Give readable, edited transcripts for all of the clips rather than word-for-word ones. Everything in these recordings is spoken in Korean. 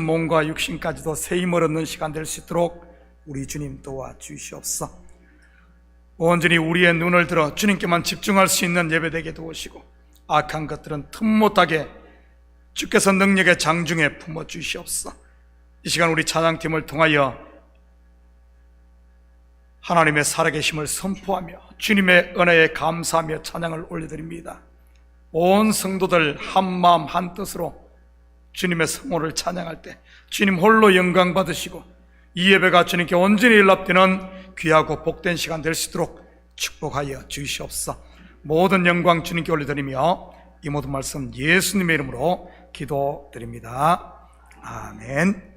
몸과 육신까지도 새 힘을 얻는 시간 될 수 있도록 우리 주님 도와주시옵소서. 온전히 우리의 눈을 들어 주님께만 집중할 수 있는 예배되게 도우시고, 악한 것들은 틈 못하게 주께서 능력의 장중에 품어주시옵소서. 이 시간 우리 찬양팀을 통하여 하나님의 살아계심을 선포하며 주님의 은혜에 감사하며 찬양을 올려드립니다. 온 성도들 한 마음 한 뜻으로 주님의 성호를 찬양할 때 주님 홀로 영광 받으시고, 이 예배가 주님께 온전히 연락되는 귀하고 복된 시간 될 수 있도록 축복하여 주시옵소서. 모든 영광 주님께 올려드리며 이 모든 말씀 예수님의 이름으로 기도드립니다. 아멘.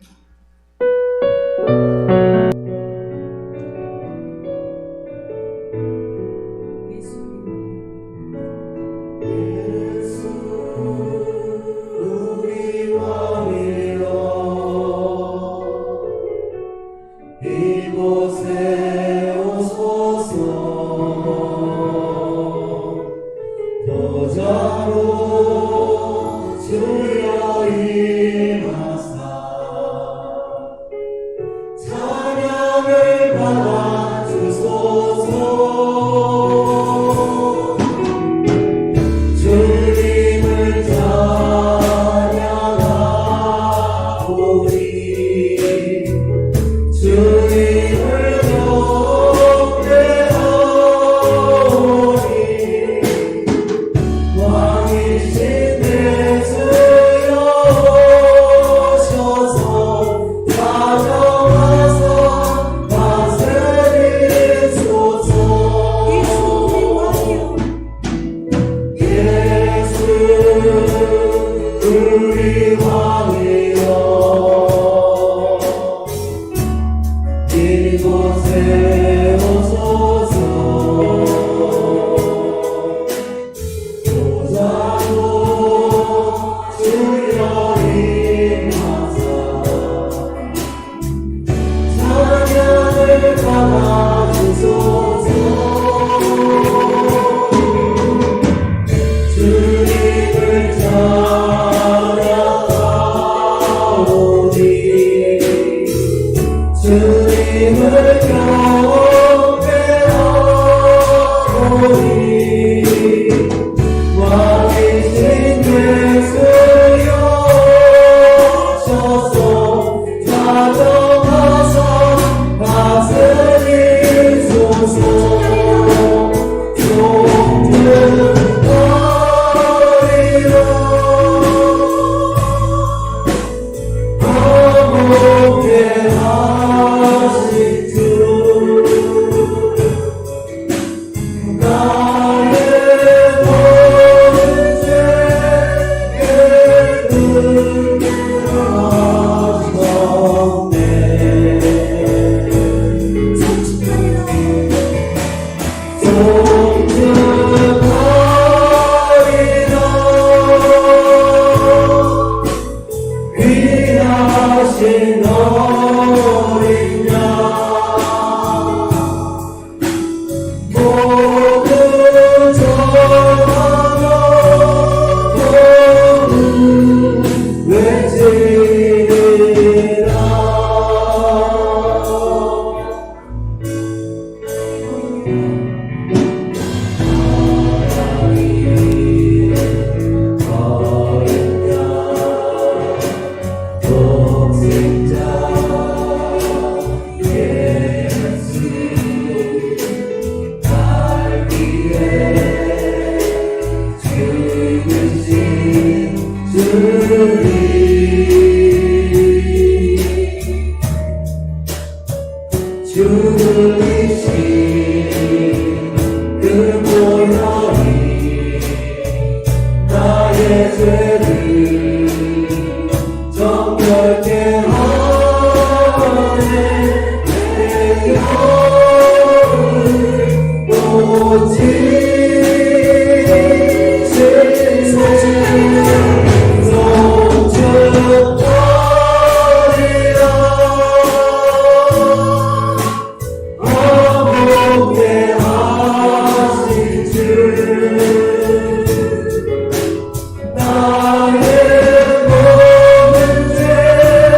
나의 몸은 죄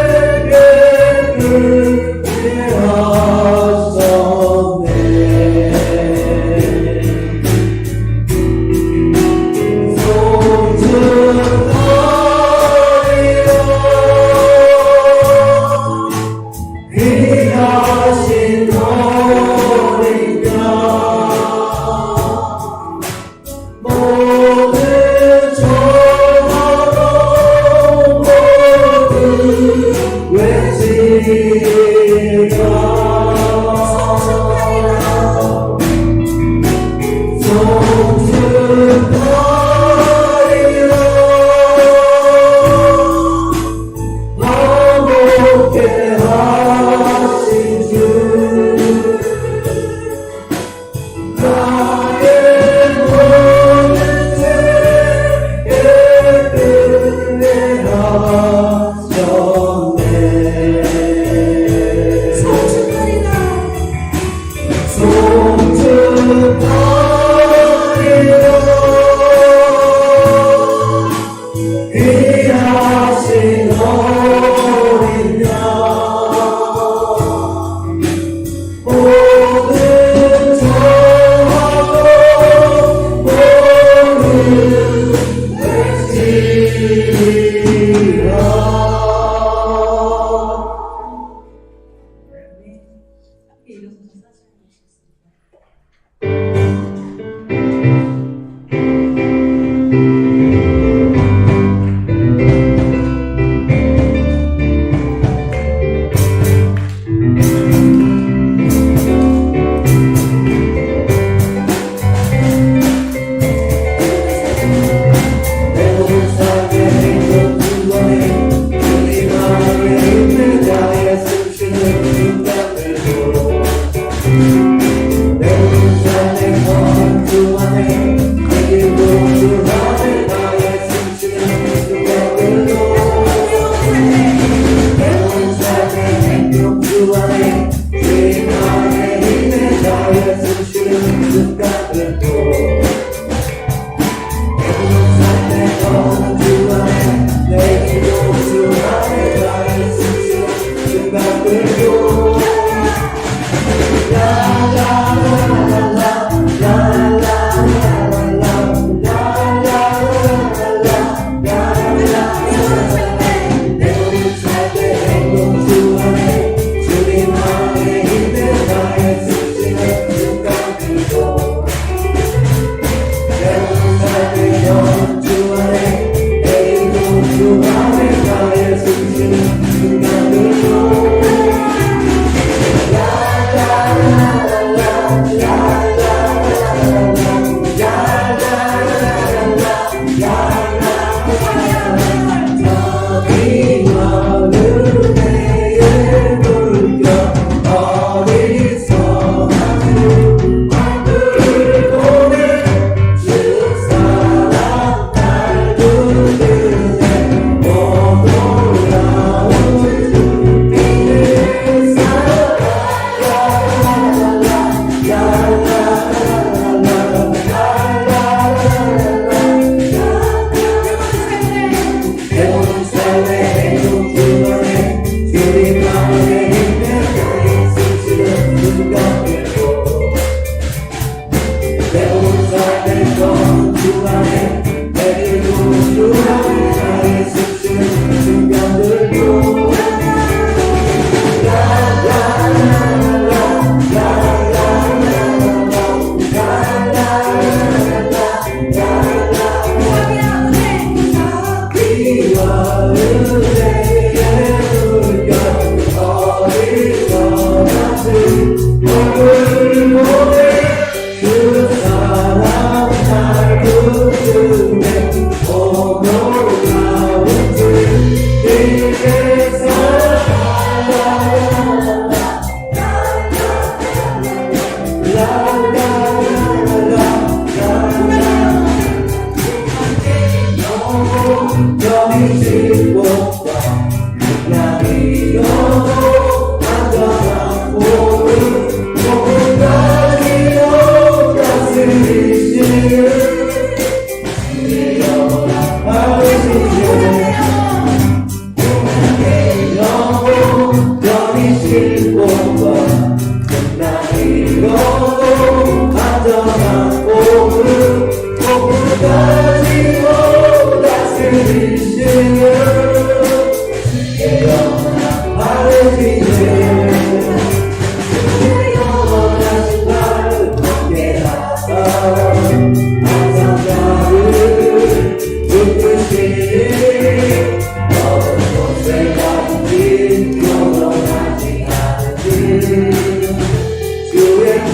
주의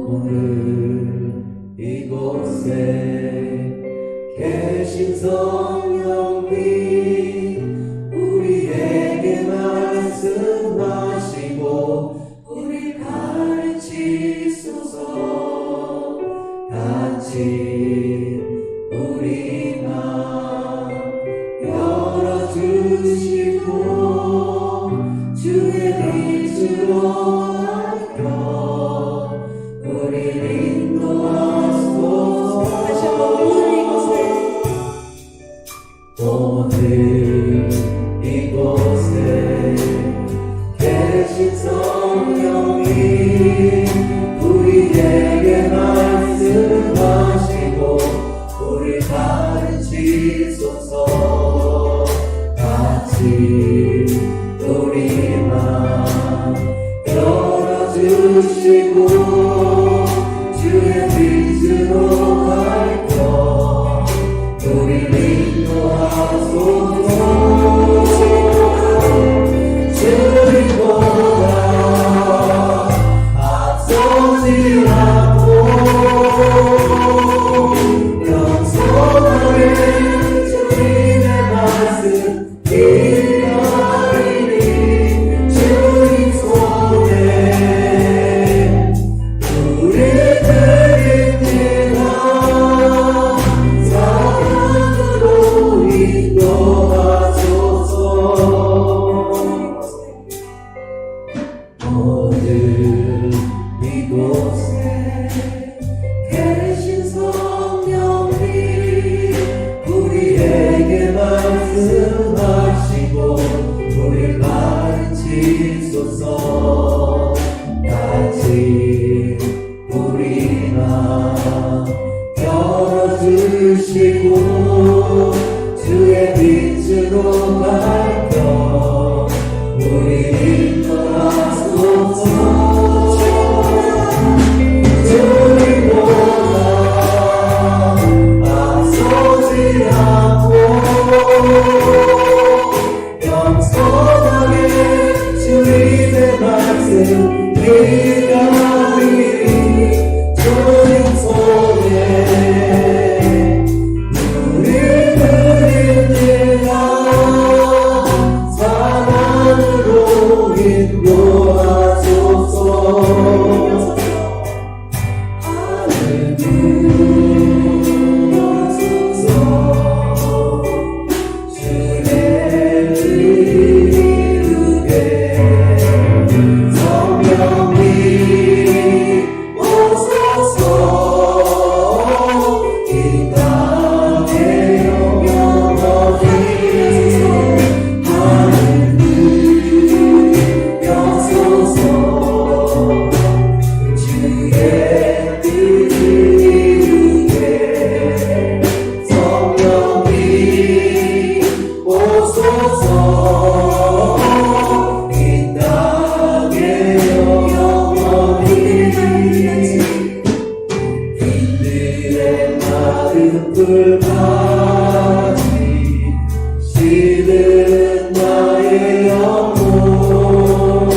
오늘 이곳에 계신 성령님 우리에게 말씀하시고 우리 가르치소서. 같이 우리 맘 열어주시고 주의 빛으로 밝혀 우리를 인도하소서. 오늘 이곳에 계신 성령님 우리에게 말씀하시고 우리 가르치소서. 같이 우리 맘 열어주시고 주의 빛으로 밝혀 우리를 인도하소서. 주님보다 앞서지 않고 겸손하게 주님의 말씀 기다리니 주님 손에 우리 드립니다. 사랑으로 인도하소서. 오늘 이곳에 계신 성령님 우리에게 말씀하시고 우리 가르치소서. 같이 우리 맘 열어주시고 주의 빛으로 밝혀 우리 인도하소서. 주님보다 앞서지 않고 겸손하게 주님의 말씀 기다리니 주님 손에 우리 드립니다. 사랑으로 인도하소서. 시든 나의 영혼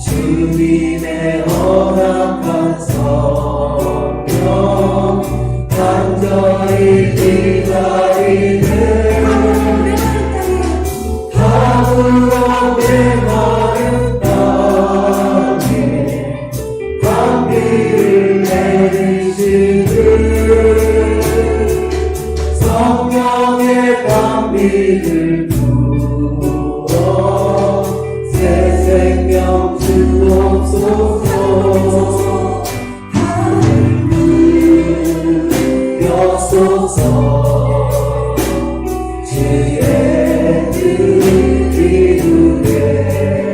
주님의 허락한 성령 간절히 기다리는 다물어 메마른 땅에 광비를 내리시는 성령의 광비를 부어 새 생명 주옵소서. 하늘소서 주의 뜻을 이루게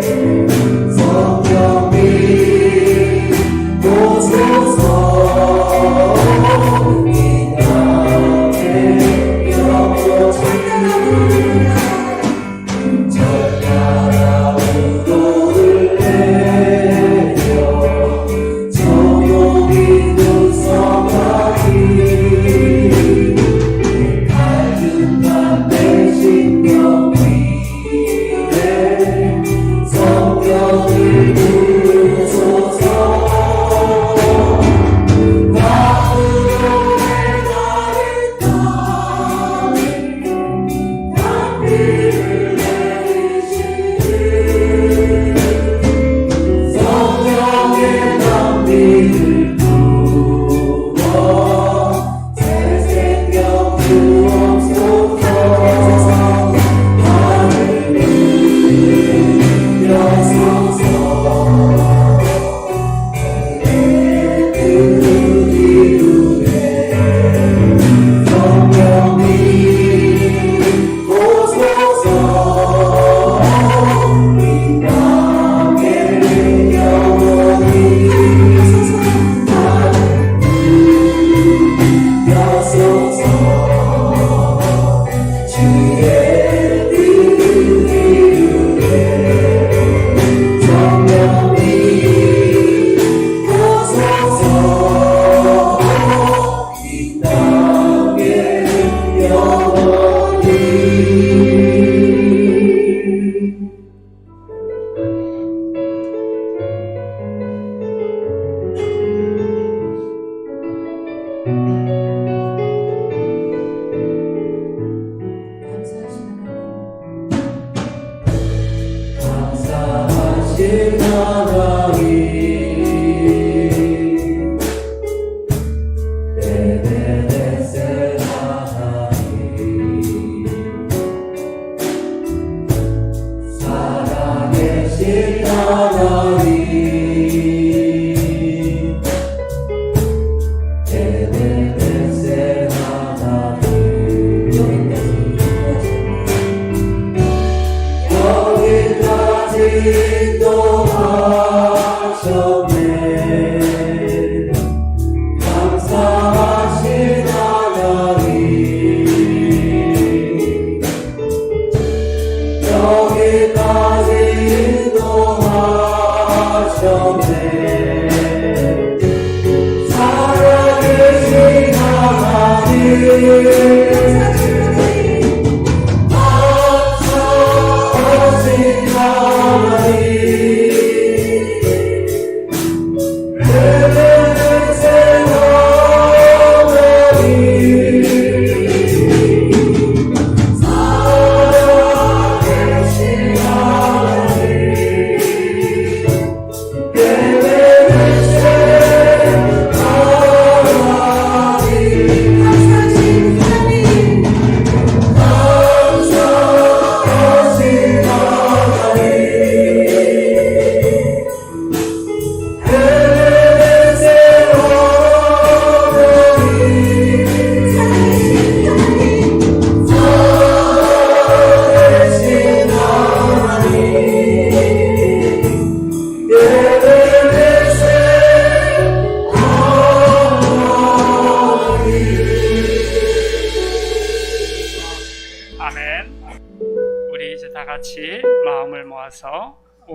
성령이 오소서. 이 땅에 영원히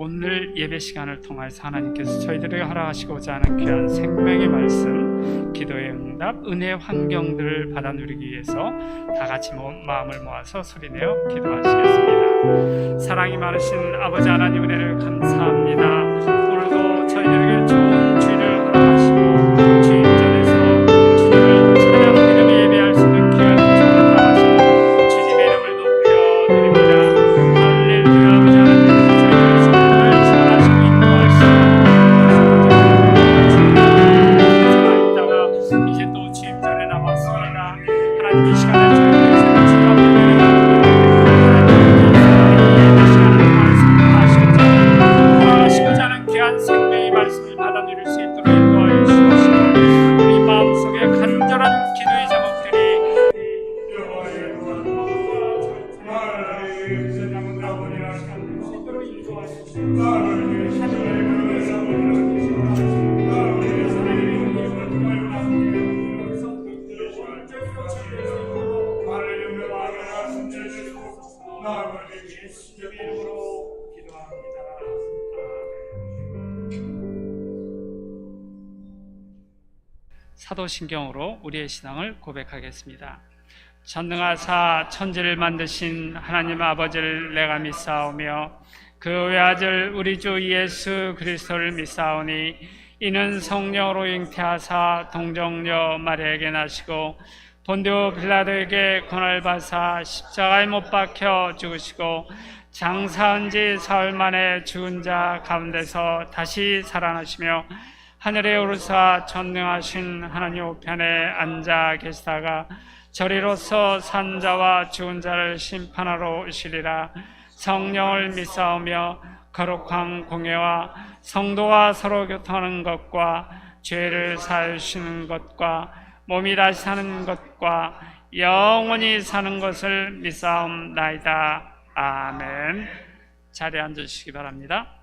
오늘 예배 시간을 통해서 하나님께서 저희들에게 허락하시고자 하는 귀한 생명의 말씀, 기도의 응답, 은혜의 환경들을 받아 누리기 위해서 다 같이 마음을 모아서 소리내어 기도하시겠습니다. 사랑이 많으신 아버지 하나님, 은혜를 감사합니다. 오늘도 저희들에게 좋은 주일을 허락하시고 주일 전에서 주님을 찬양드리며 예배할 수 있는 귀한 은총을 허락하시고 주님의 이름을 높여드립니다. 할렐루야. 아버지 하나님, 저희들의 삶을 잘하시고 인도하시고 살아있다가 이제 또 주임 전에 남았습니다. 하나님, 이 시간에 저희들의 삶을 주님 생명의 말씀을 받아 누릴 수 있도록 인도하여 주시옵시고, 우리 마음속에 간절한 기도의 제목들이 사도신경으로 우리의 신앙을 고백하겠습니다. 전능하사 천지를 만드신 하나님 아버지를 내가 믿사오며 그 외아들 우리 주 예수 그리스도를 믿사오니 이는 성령으로 잉태하사 동정녀 마리아에게 나시고 본디오 빌라도에게 고난을 받사 십자가에 못 박혀 죽으시고 장사한 지 사흘 만에 죽은 자 가운데서 다시 살아나시며 하늘에 오르사 전능하신 하나님 우편에 앉아 계시다가 저리로서 산 자와 죽은 자를 심판하러 오시리라. 성령을 믿사오며 거룩한 공예와 성도와 서로 교통하는 것과 죄를 사하시는 것과 몸이 다시 사는 것과 영원히 사는 것을 믿사옵나이다. 아멘. 자리에 앉으시기 바랍니다.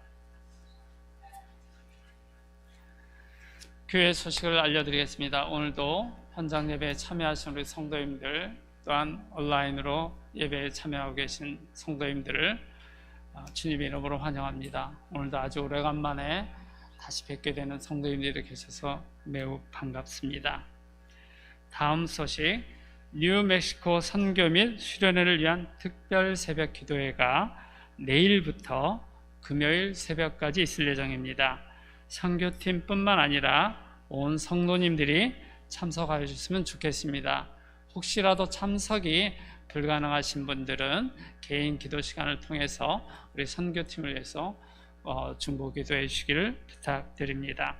교회 소식을 알려드리겠습니다. 오늘도 현장 예배에 참여하신 우리 성도님들, 또한 온라인으로 예배에 참여하고 계신 성도님들을 주님의 이름으로 환영합니다. 오늘도 아주 오래간만에 다시 뵙게 되는 성도님들이 계셔서 매우 반갑습니다. 다음 소식, 뉴멕시코 선교 및 수련회를 위한 특별 새벽 기도회가 내일부터 금요일 새벽까지 있을 예정입니다. 선교팀뿐만 아니라 온 성도님들이 참석하여 주셨으면 좋겠습니다. 혹시라도 참석이 불가능하신 분들은 개인 기도 시간을 통해서 우리 선교팀을 위해서 중보 기도해 주시기를 부탁드립니다.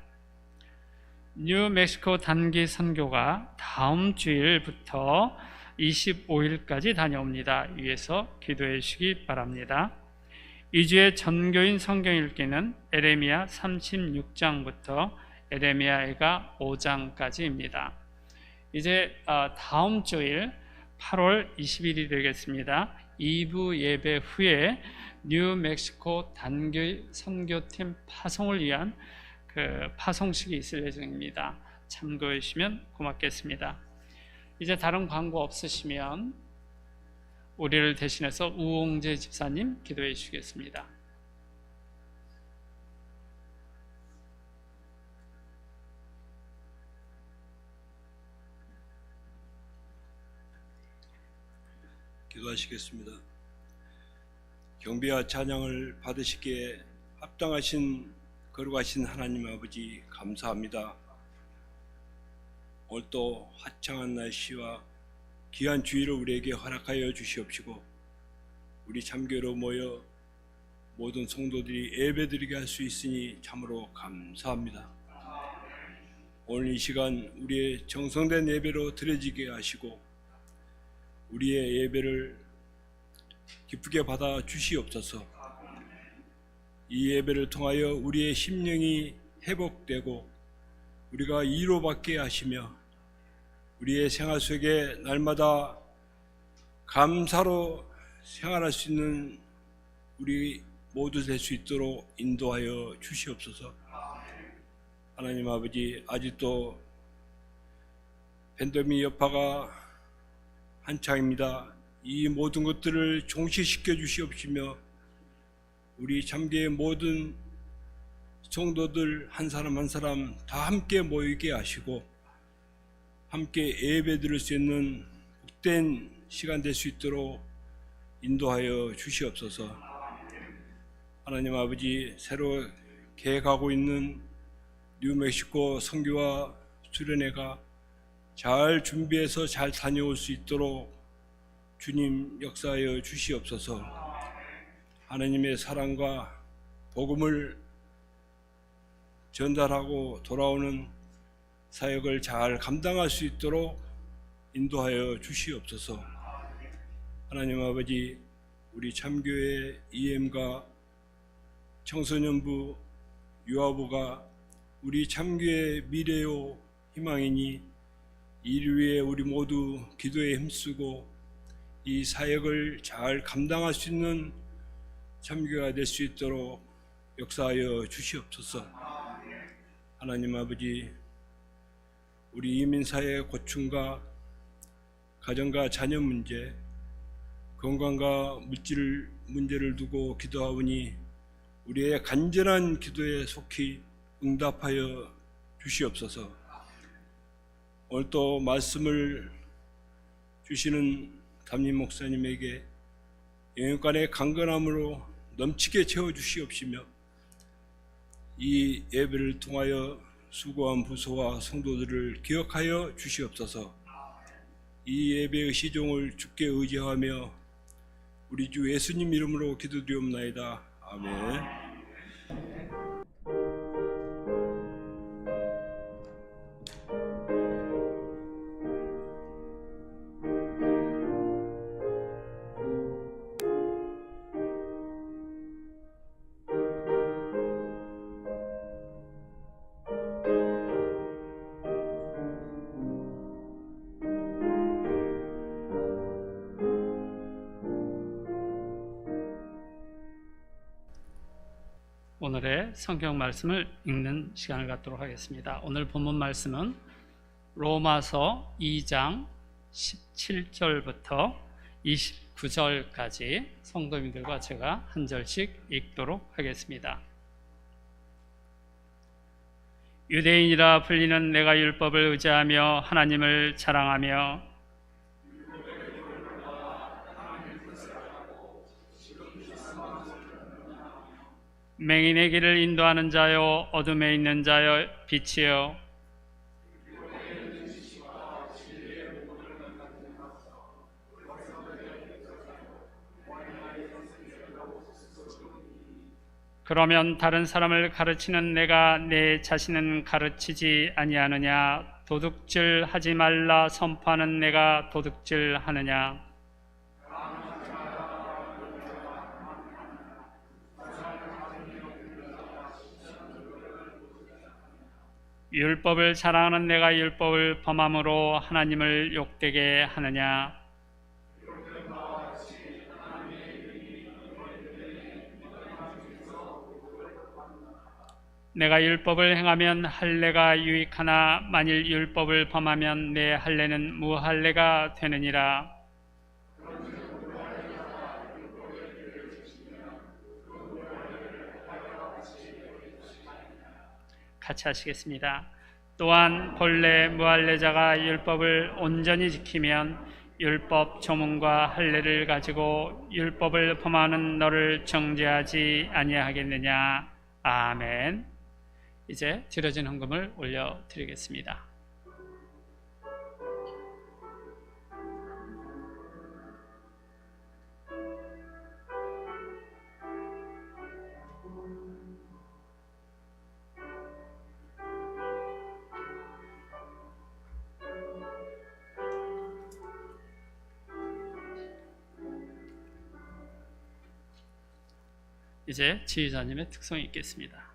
뉴멕시코 단기 선교가 다음 주일부터 25일까지 다녀옵니다. 위에서 기도해 주시기 바랍니다. 2주의 전교인 성경 읽기는 에레미야 36장부터 에레미야가 5장까지입니다. 이제 다음 주일 8월 20일이 되겠습니다. 2부 예배 후에 뉴멕시코 단기 선교팀 파송을 위한 그 파송식이 있을 예정입니다. 참고해 주시면 고맙겠습니다. 이제 다른 광고 없으시면 우리를 대신해서 우홍재 집사님 기도해 주시겠습니다. 기도하시겠습니다. 경배와 찬양을 받으시기에 합당하신 거룩하신 하나님 아버지 감사합니다. 오늘도 화창한 날씨와 귀한 주일을 우리에게 허락하여 주시옵시고 우리 참교로 모여 모든 성도들이 예배드리게 할 수 있으니 참으로 감사합니다. 오늘 이 시간 우리의 정성된 예배로 드려지게 하시고 우리의 예배를 기쁘게 받아 주시옵소서. 이 예배를 통하여 우리의 심령이 회복되고 우리가 위로받게 하시며 우리의 생활 속에 날마다 감사로 생활할 수 있는 우리 모두 될 수 있도록 인도하여 주시옵소서. 하나님 아버지, 아직도 팬데믹 여파가 한창입니다. 이 모든 것들을 종식시켜 주시옵시며 우리 참교의 모든 성도들 한 사람 한 사람 다 함께 모이게 하시고 함께 예배 드릴 수 있는 복된 시간 될 수 있도록 인도하여 주시옵소서. 하나님 아버지, 새로 계획하고 있는 뉴멕시코 선교와 수련회가 잘 준비해서 잘 다녀올 수 있도록 주님 역사하여 주시옵소서. 하나님의 사랑과 복음을 전달하고 돌아오는 사역을 잘 감당할 수 있도록 인도하여 주시옵소서. 하나님 아버지, 우리 참교회 EM과 청소년부, 유아부가 우리 참교회의 미래요 희망이니 이를 위해 우리 모두 기도에 힘쓰고 이 사역을 잘 감당할 수 있는 참교회가 될 수 있도록 역사하여 주시옵소서. 하나님 아버지, 우리 이민사회의 고충과 가정과 자녀 문제, 건강과 물질 문제를 두고 기도하오니 우리의 간절한 기도에 속히 응답하여 주시옵소서. 오늘 또 말씀을 주시는 담임 목사님에게 영육간의 강건함으로 넘치게 채워주시옵시며 이 예배를 통하여 수고한 부서와 성도들을 기억하여 주시옵소서. 이 예배의 시종을 주께 의지하며 우리 주 예수님 이름으로 기도드리옵나이다. 아멘. 오늘의 성경 말씀을 읽는 시간을 갖도록 하겠습니다. 오늘 본문 말씀은 로마서 2장 17절부터 29절까지 성도님들과 제가 한 절씩 읽도록 하겠습니다. 유대인이라 불리는 내가 율법을 의지하며 하나님을 자랑하며 맹인의 길을 인도하는 자여, 어둠에 있는 자여, 빛이여, 그러면 다른 사람을 가르치는 내가 내 자신은 가르치지 아니하느냐? 도둑질 하지 말라 선포하는 내가 도둑질 하느냐? 율법을 자랑하는 내가 율법을 범함으로 하나님을 욕되게 하느냐? 내가 율법을 행하면 할례가 유익하나 만일 율법을 범하면 내 할례는 무할례가 되느니라. 같이 하시겠습니다. 또한 본래 무할례자가 율법을 온전히 지키면 율법 조문과 할례를 가지고 율법을 범하는 너를 정죄하지 아니하겠느냐. 아멘. 이제 드려진 헌금을 올려드리겠습니다. 이제 지휘자님의 특성이 있겠습니다.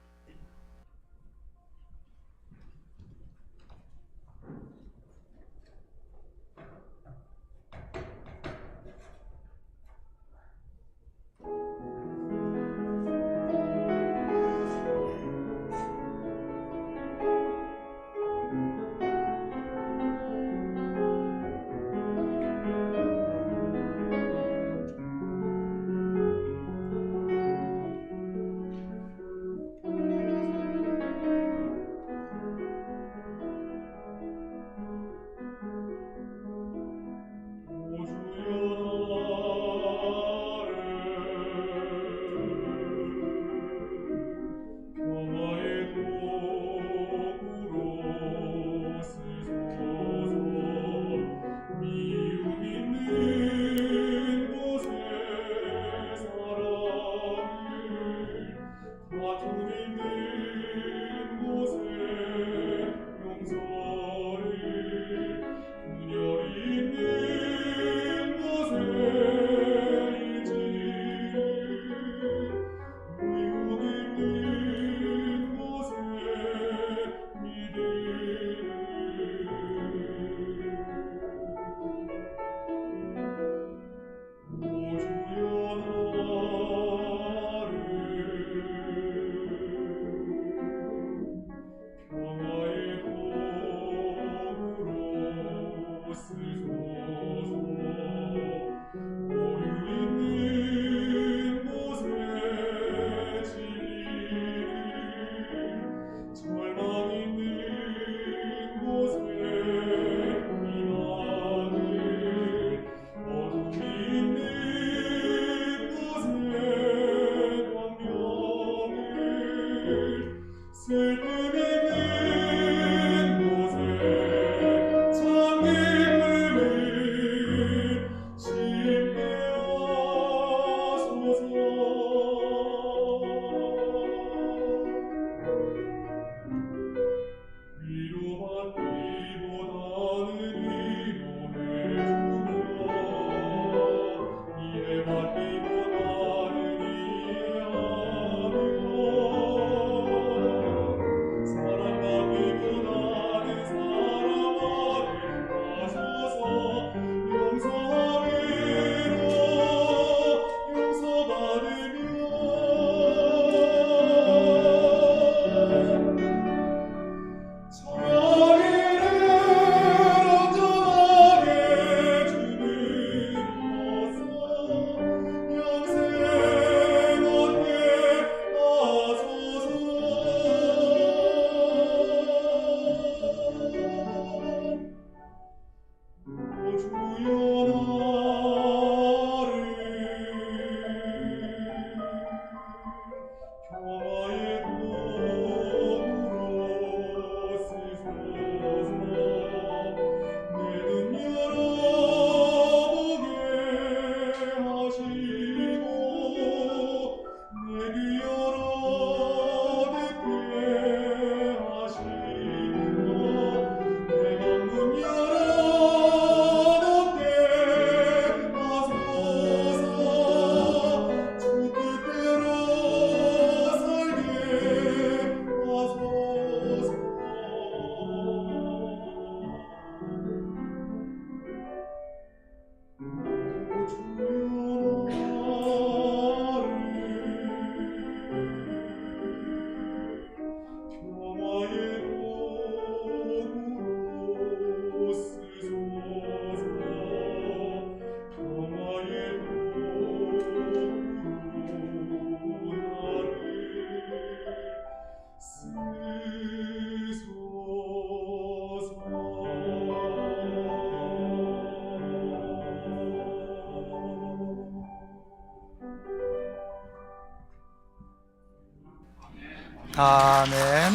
아멘.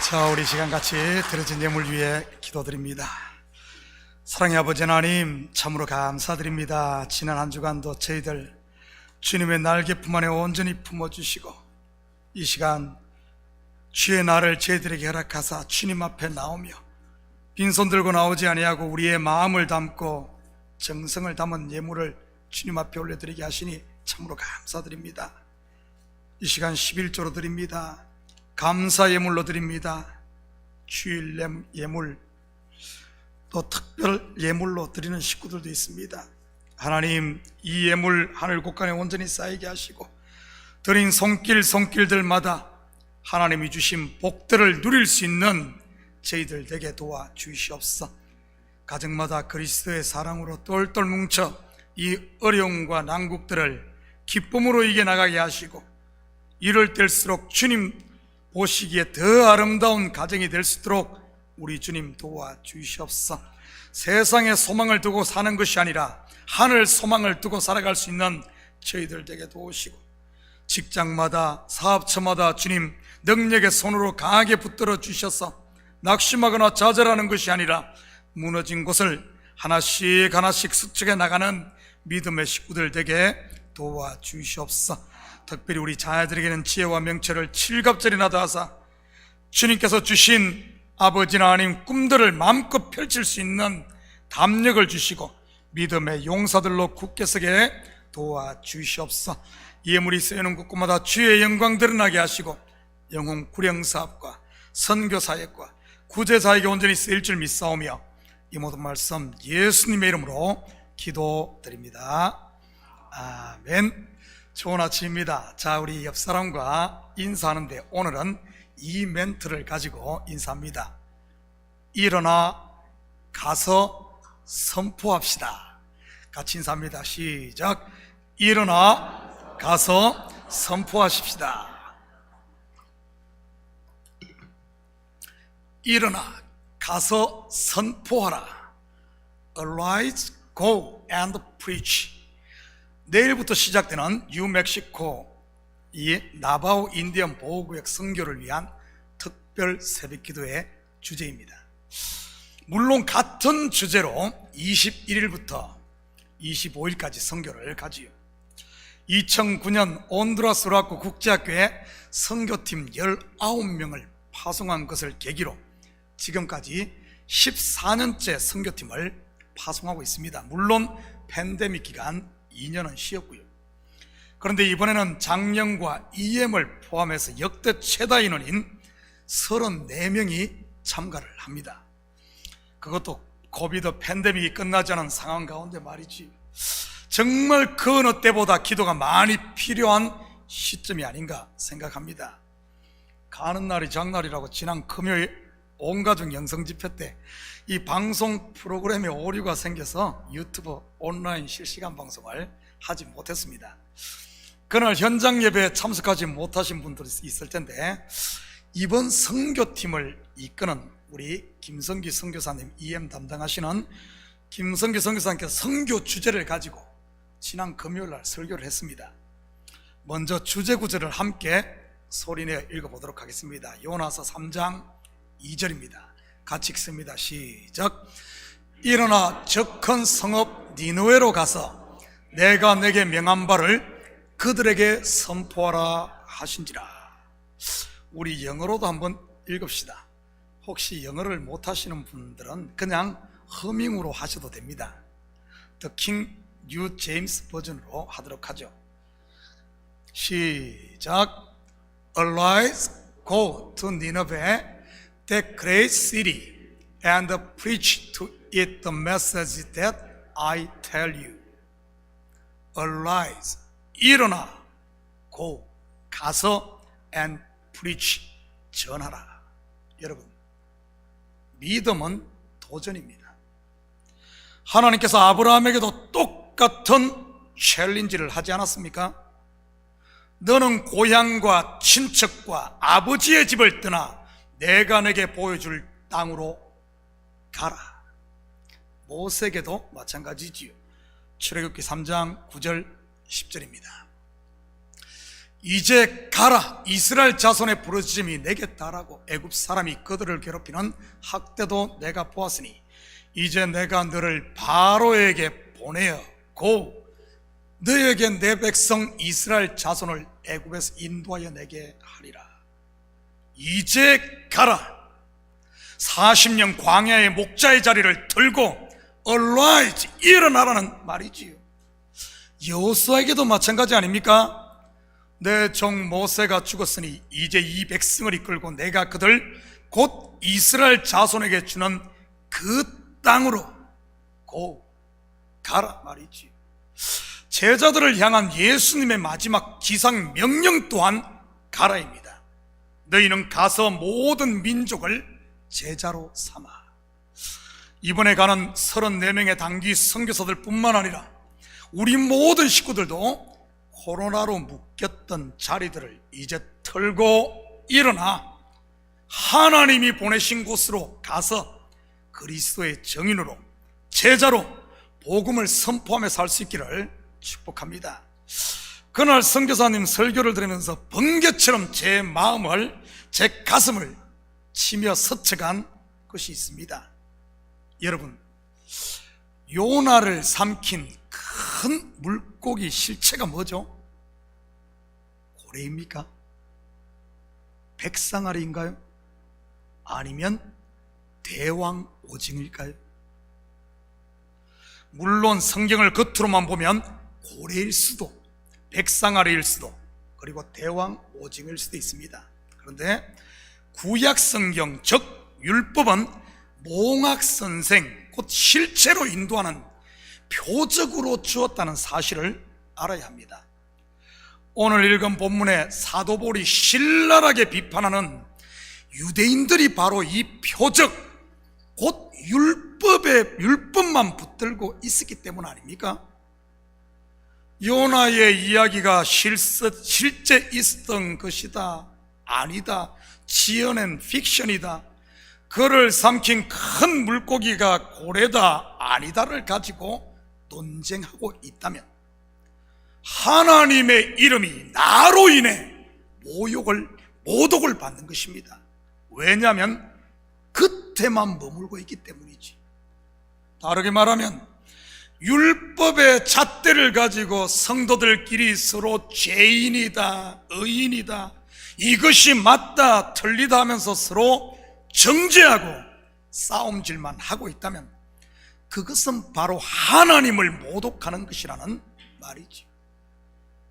자, 우리 시간 같이 드려진 예물 위해 기도드립니다. 사랑의 아버지 하나님, 참으로 감사드립니다. 지난 한 주간도 저희들 주님의 날개품 안에 온전히 품어주시고 이 시간 주의 날을 저희들에게 허락하사 주님 앞에 나오며 빈손 들고 나오지 아니하고 우리의 마음을 담고 정성을 담은 예물을 주님 앞에 올려드리게 하시니 참으로 감사드립니다. 이 시간 11조로 드립니다. 감사 예물로 드립니다. 주일 예물, 또 특별 예물로 드리는 식구들도 있습니다. 하나님, 이 예물 하늘 곳간에 온전히 쌓이게 하시고 드린 손길들마다 하나님이 주신 복들을 누릴 수 있는 저희들 되게 도와 주시옵소서. 가정마다 그리스도의 사랑으로 똘똘 뭉쳐 이 어려움과 난국들을 기쁨으로 이겨나가게 하시고 이럴 때일수록 주님 보시기에 더 아름다운 가정이 될 수 있도록 우리 주님 도와주시옵소서. 세상에 소망을 두고 사는 것이 아니라 하늘 소망을 두고 살아갈 수 있는 저희들 되게 도우시고 직장마다 사업처마다 주님 능력의 손으로 강하게 붙들어 주셔서 낙심하거나 좌절하는 것이 아니라 무너진 곳을 하나씩 하나씩 스쳐게 나가는 믿음의 식구들 되게 도와주시옵소서. 특별히 우리 자녀들에게는 지혜와 명철을 칠갑절이나 다하사 주님께서 주신 아버지 하나님 꿈들을 마음껏 펼칠 수 있는 담력을 주시고 믿음의 용사들로 굳게 서게 도와주시옵소서. 예물이 쓰이는 곳곳마다 주의 영광 드러나게 하시고 영혼 구령사업과 선교사역과 구제사에게 온전히 쓰일 줄 믿사오며 이 모든 말씀 예수님의 이름으로 기도드립니다. 아멘. 좋은 아침입니다. 자, 우리 옆 사람과 인사하는데 오늘은 이 멘트를 가지고 인사합니다. 일어나 가서 선포합시다. 같이 인사합니다. 시작. 일어나 가서 선포하십시다. 일어나 가서 선포하라. Arise, go and preach. 내일부터 시작되는 뉴멕시코 이 나바오 인디언 보호구역 선교를 위한 특별 새벽기도의 주제입니다. 물론 같은 주제로 21일부터 25일까지 선교를 가지요. 2009년 온두라스 로아코 국제학교에 선교팀 19명을 파송한 것을 계기로 지금까지 14년째 선교팀을 파송하고 있습니다. 물론 팬데믹 기간 2년은 쉬었고요. 그런데 이번에는 작년과 EM을 포함해서 역대 최다 인원인 34명이 참가를 합니다. 그것도 코비드 팬데믹이 끝나지 않은 상황 가운데 말이지. 정말 그 어느 때보다 기도가 많이 필요한 시점이 아닌가 생각합니다. 가는 날이 장날이라고 지난 금요일 온가족 영성집회 때 이 방송 프로그램에 오류가 생겨서 유튜브 온라인 실시간 방송을 하지 못했습니다. 그날 현장 예배에 참석하지 못하신 분들이 있을 텐데 이번 선교팀을 이끄는 우리 김성기 선교사님, EM 담당하시는 김성기 선교사님께서 선교 주제를 가지고 지난 금요일날 설교를 했습니다. 먼저 주제 구절을 함께 소리내어 읽어보도록 하겠습니다. 요나서 3장 2절입니다. 같이 읽습니다. 시작. 일어나 저 큰 성읍 니느웨로 가서 내가 내게 명한 바를 그들에게 선포하라 하신지라. 우리 영어로도 한번 읽읍시다. 혹시 영어를 못하시는 분들은 그냥 허밍으로 하셔도 됩니다. The King New James 버전으로 하도록 하죠. 시작. Arise, go to Nineveh, that great city, and preach to it the message that I tell you. Arise, 일어나, go, 가서, and preach, 전하라. 여러분, 믿음은 도전입니다. 하나님께서 아브라함에게도 똑같은 챌린지를 하지 않았습니까? 너는 고향과 친척과 아버지의 집을 떠나 내가 내게 보여줄 땅으로 가라. 모세에게도 마찬가지지요. 출애굽기 3장 9절 10절입니다. 이제 가라, 이스라엘 자손의 부르짖음이 내게 달하고 애굽 사람이 그들을 괴롭히는 학대도 내가 보았으니 이제 내가 너를 바로에게 보내어 고 너에게 내 백성 이스라엘 자손을 애굽에서 인도하여 내게 하리라. 이제 가라, 40년 광야의 목자의 자리를 들고 arise, 일어나라는 말이지요. 여호수아에게도 마찬가지 아닙니까? 내 종 모세가 죽었으니 이제 이 백성을 이끌고 내가 그들 곧 이스라엘 자손에게 주는 그 땅으로 고 가라 말이지. 제자들을 향한 예수님의 마지막 기상 명령 또한 가라입니다. 너희는 가서 모든 민족을 제자로 삼아. 이번에 가는 34명의 단기 선교사들 뿐만 아니라 우리 모든 식구들도 코로나로 묶였던 자리들을 이제 털고 일어나 하나님이 보내신 곳으로 가서 그리스도의 증인으로 제자로 복음을 선포하며 살 수 있기를 축복합니다. 그날 선교사님 설교를 들으면서 번개처럼 제 마음을, 제 가슴을 치며 스쳐간 것이 있습니다. 여러분, 요나를 삼킨 큰 물고기 실체가 뭐죠? 고래입니까? 백상아리인가요? 아니면 대왕 오징어일까요? 물론 성경을 겉으로만 보면 고래일 수도, 백상아리일 수도, 그리고 대왕 오징어일 수도 있습니다. 그런데 구약 성경, 즉 율법은 몽학선생, 곧 실체로 인도하는 표적으로 주었다는 사실을 알아야 합니다. 오늘 읽은 본문의 사도 바울이 신랄하게 비판하는 유대인들이 바로 이 표적, 곧 율법만 붙들고 있었기 때문 아닙니까? 요나의 이야기가 실제 있었던 것이다, 아니다, 지어낸 픽션이다, 그를 삼킨 큰 물고기가 고래다, 아니다를 가지고 논쟁하고 있다면 하나님의 이름이 나로 인해 모독을 받는 것입니다. 왜냐하면 그때만 머물고 있기 때문이지. 다르게 말하면 율법의 잣대를 가지고 성도들끼리 서로 죄인이다, 의인이다, 이것이 맞다, 틀리다 하면서 서로 정죄하고 싸움질만 하고 있다면 그것은 바로 하나님을 모독하는 것이라는 말이지.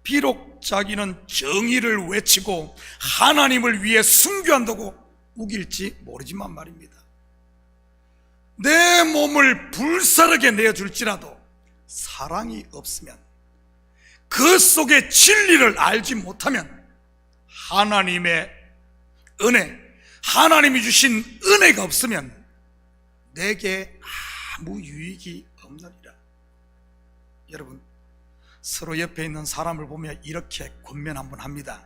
비록 자기는 정의를 외치고 하나님을 위해 순교한다고 우길지 모르지만 말입니다. 내 몸을 불사르게 내어줄지라도 사랑이 없으면, 그 속에 진리를 알지 못하면 하나님의 은혜, 하나님이 주신 은혜가 없으면 내게 아무 유익이 없느니라. 여러분, 서로 옆에 있는 사람을 보며 이렇게 권면 한번 합니다.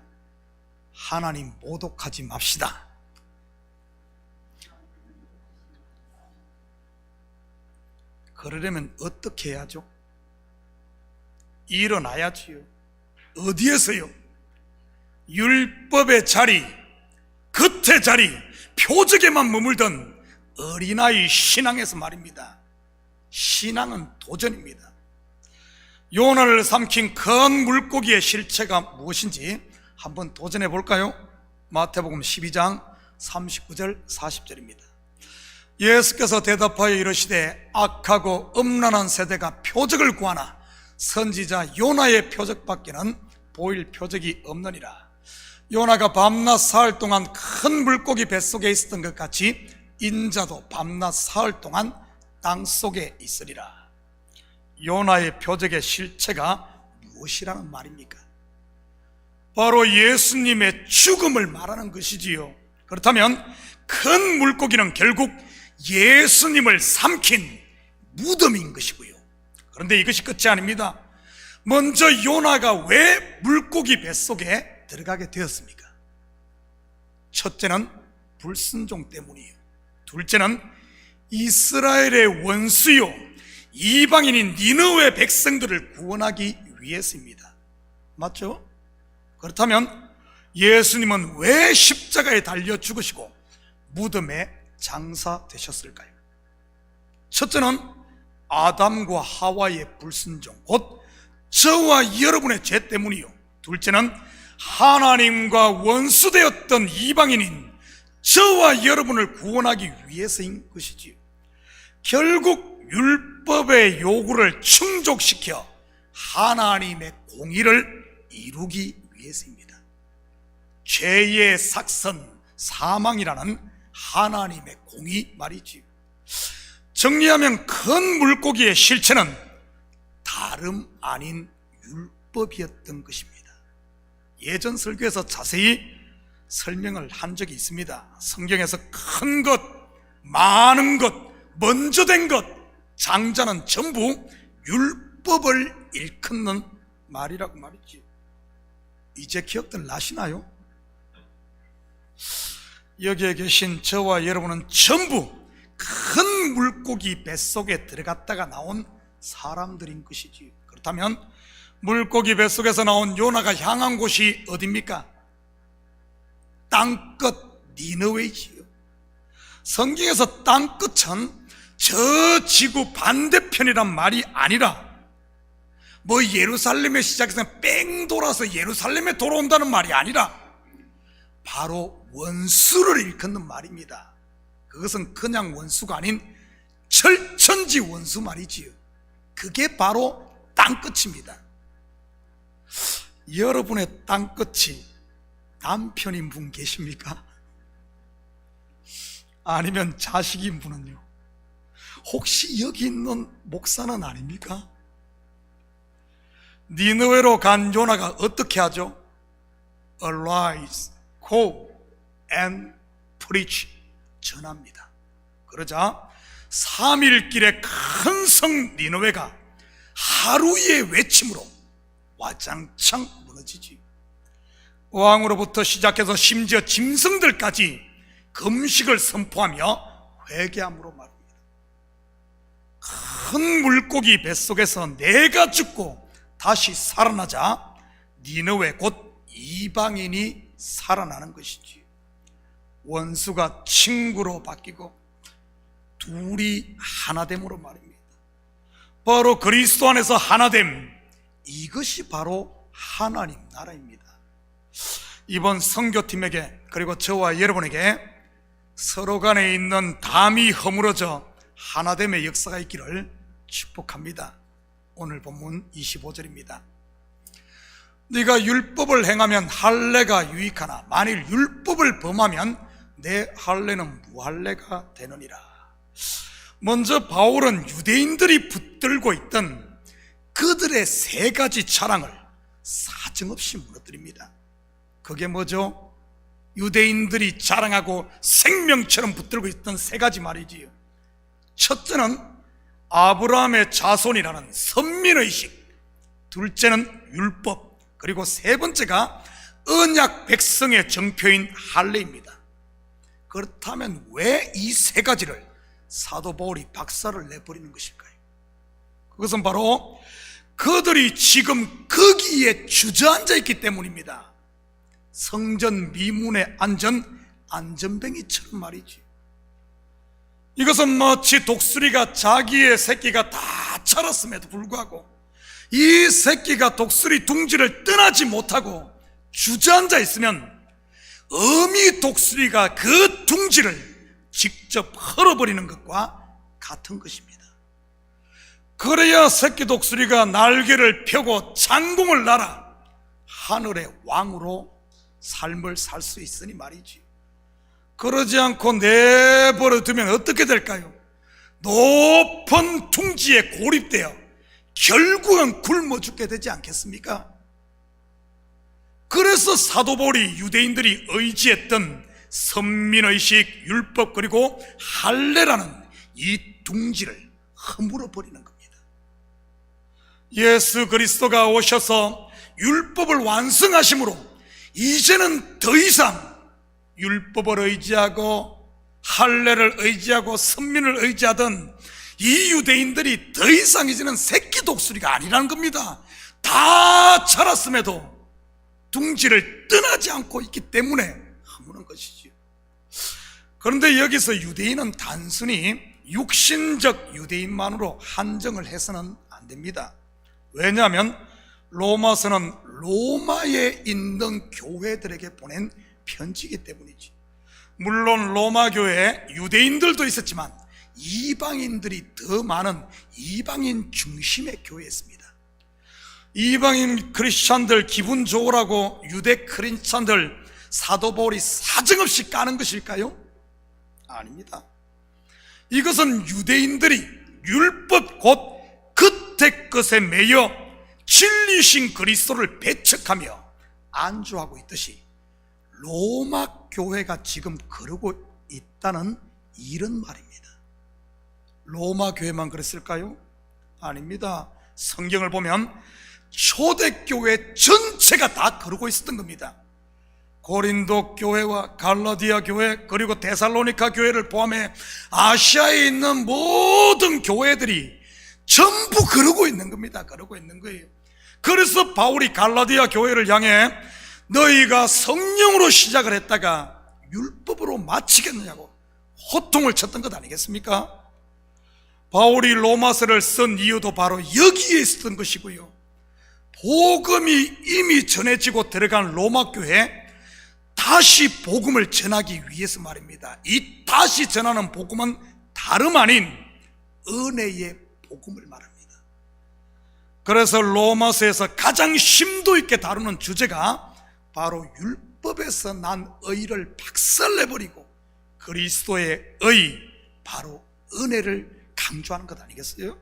하나님 모독하지 맙시다. 그러려면 어떻게 해야죠? 일어나야지요. 어디에서요? 율법의 자리, 겉의 자리, 표적에만 머물던 어린아이 신앙에서 말입니다. 신앙은 도전입니다. 요나를 삼킨 큰 물고기의 실체가 무엇인지 한번 도전해 볼까요? 마태복음 12장 39절 40절입니다. 예수께서 대답하여 이르시되 악하고 음란한 세대가 표적을 구하나 선지자 요나의 표적밖에는 보일 표적이 없느니라. 요나가 밤낮 사흘 동안 큰 물고기 뱃속에 있었던 것 같이 인자도 밤낮 사흘 동안 땅속에 있으리라. 요나의 표적의 실체가 무엇이라는 말입니까? 바로 예수님의 죽음을 말하는 것이지요. 그렇다면 큰 물고기는 결국 예수님을 삼킨 무덤인 것이고요. 그런데 이것이 끝이 아닙니다. 먼저 요나가 왜 물고기 뱃속에 들어가게 되었습니까? 첫째는 불순종 때문이에요. 둘째는 이스라엘의 원수요, 이방인인 니느웨 백성들을 구원하기 위해서입니다. 맞죠? 그렇다면 예수님은 왜 십자가에 달려 죽으시고 무덤에 장사되셨을까요? 첫째는 아담과 하와의 불순종, 곧 저와 여러분의 죄 때문이요. 둘째는 하나님과 원수되었던 이방인인 저와 여러분을 구원하기 위해서인 것이지요. 결국 율법의 요구를 충족시켜 하나님의 공의를 이루기 위해서입니다. 죄의 삭선, 사망이라는 하나님의 공의 말이지요. 정리하면 큰 물고기의 실체는 다름 아닌 율법이었던 것입니다. 예전 설교에서 자세히 설명을 한 적이 있습니다. 성경에서 큰 것, 많은 것, 먼저 된 것, 장자는 전부 율법을 일컫는 말이라고 말이지. 이제 기억들 나시나요? 여기에 계신 저와 여러분은 전부 큰 물고기 뱃속에 들어갔다가 나온 사람들인 것이지. 그렇다면 물고기 뱃속에서 나온 요나가 향한 곳이 어디입니까? 땅끝 니느웨이지요. 성경에서 땅끝은 저 지구 반대편이란 말이 아니라 뭐 예루살렘에 시작해서 뺑 돌아서 예루살렘에 돌아온다는 말이 아니라 바로 원수를 일컫는 말입니다. 그것은 그냥 원수가 아닌 철천지 원수 말이지요. 그게 바로 땅끝입니다. 여러분의 땅끝이 남편인 분 계십니까? 아니면 자식인 분은요? 혹시 여기 있는 목사는 아닙니까? 니느웨로 간 요나가 어떻게 하죠? Arise, go and preach, 전합니다. 그러자 3일 길의 큰 성 니느웨가 하루의 외침으로 와장창 무너지지. 왕으로부터 시작해서 심지어 짐승들까지 금식을 선포하며 회개함으로 말합니다. 큰 물고기 뱃속에서 내가 죽고 다시 살아나자 니느웨 곧 이방인이 살아나는 것이지. 원수가 친구로 바뀌고 둘이 하나됨으로 말입니다. 바로 그리스도 안에서 하나됨, 이것이 바로 하나님 나라입니다. 이번 선교팀에게 그리고 저와 여러분에게 서로 간에 있는 담이 허물어져 하나됨의 역사가 있기를 축복합니다. 오늘 본문 25절입니다. 네가 율법을 행하면 할례가 유익하나 만일 율법을 범하면 내 할례는 무할례가 되느니라. 먼저 바울은 유대인들이 붙들고 있던 그들의 세 가지 자랑을 사정없이 무너뜨립니다. 그게 뭐죠? 유대인들이 자랑하고 생명처럼 붙들고 있던 세 가지 말이지요. 첫째는 아브라함의 자손이라는 선민의식, 둘째는 율법, 그리고 세 번째가 언약 백성의 정표인 할례입니다. 그렇다면 왜 이 세 가지를 사도 바울이 박살을 내버리는 것일까요? 그것은 바로 그들이 지금 거기에 주저앉아 있기 때문입니다. 성전 미문에 앉은 안전뱅이처럼 말이지. 이것은 마치 독수리가 자기의 새끼가 다 자랐음에도 불구하고 이 새끼가 독수리 둥지를 떠나지 못하고 주저앉아 있으면 어미 독수리가 그 둥지를 직접 헐어버리는 것과 같은 것입니다. 그래야 새끼 독수리가 날개를 펴고 창공을 날아 하늘의 왕으로 삶을 살 수 있으니 말이지. 그러지 않고 내버려 두면 어떻게 될까요? 높은 둥지에 고립되어 결국은 굶어 죽게 되지 않겠습니까? 그래서 사도 바울이 유대인들이 의지했던 선민의식, 율법 그리고 할례라는 이 둥지를 허물어 버리는 겁니다. 예수 그리스도가 오셔서 율법을 완성하심으로 이제는 더 이상 율법을 의지하고 할례를 의지하고 선민을 의지하던 이 유대인들이 더 이상 이제는 새끼 독수리가 아니라는 겁니다. 다 자랐음에도 둥지를 떠나지 않고 있기 때문에 허무는 것이지요. 그런데 여기서 유대인은 단순히 육신적 유대인만으로 한정을 해서는 안 됩니다. 왜냐하면 로마서는 로마에 있는 교회들에게 보낸 편지이기 때문이지. 물론 로마 교회에 유대인들도 있었지만 이방인들이 더 많은 이방인 중심의 교회였습니다. 이방인 크리스찬들 기분 좋으라고 유대 크리스찬들 사도 바울이 사정없이 까는 것일까요? 아닙니다. 이것은 유대인들이 율법 곧 겉의 것에 매여 진리신 그리스도를 배척하며 안주하고 있듯이 로마 교회가 지금 그러고 있다는 이런 말입니다. 로마 교회만 그랬을까요? 아닙니다. 성경을 보면 초대교회 전체가 다 그러고 있었던 겁니다. 고린도 교회와 갈라디아 교회 그리고 데살로니가 교회를 포함해 아시아에 있는 모든 교회들이 전부 그러고 있는 겁니다. 그러고 있는 거예요. 그래서 바울이 갈라디아 교회를 향해 너희가 성령으로 시작을 했다가 율법으로 마치겠느냐고 호통을 쳤던 것 아니겠습니까? 바울이 로마서를 쓴 이유도 바로 여기에 있었던 것이고요. 복음이 이미 전해지고 들어간 로마 교회에 다시 복음을 전하기 위해서 말입니다. 이 다시 전하는 복음은 다름 아닌 은혜의 복음을 말합니다. 그래서 로마서에서 가장 심도 있게 다루는 주제가 바로 율법에서 난 의를 박살내버리고 그리스도의 의, 바로 은혜를 강조하는 것 아니겠어요?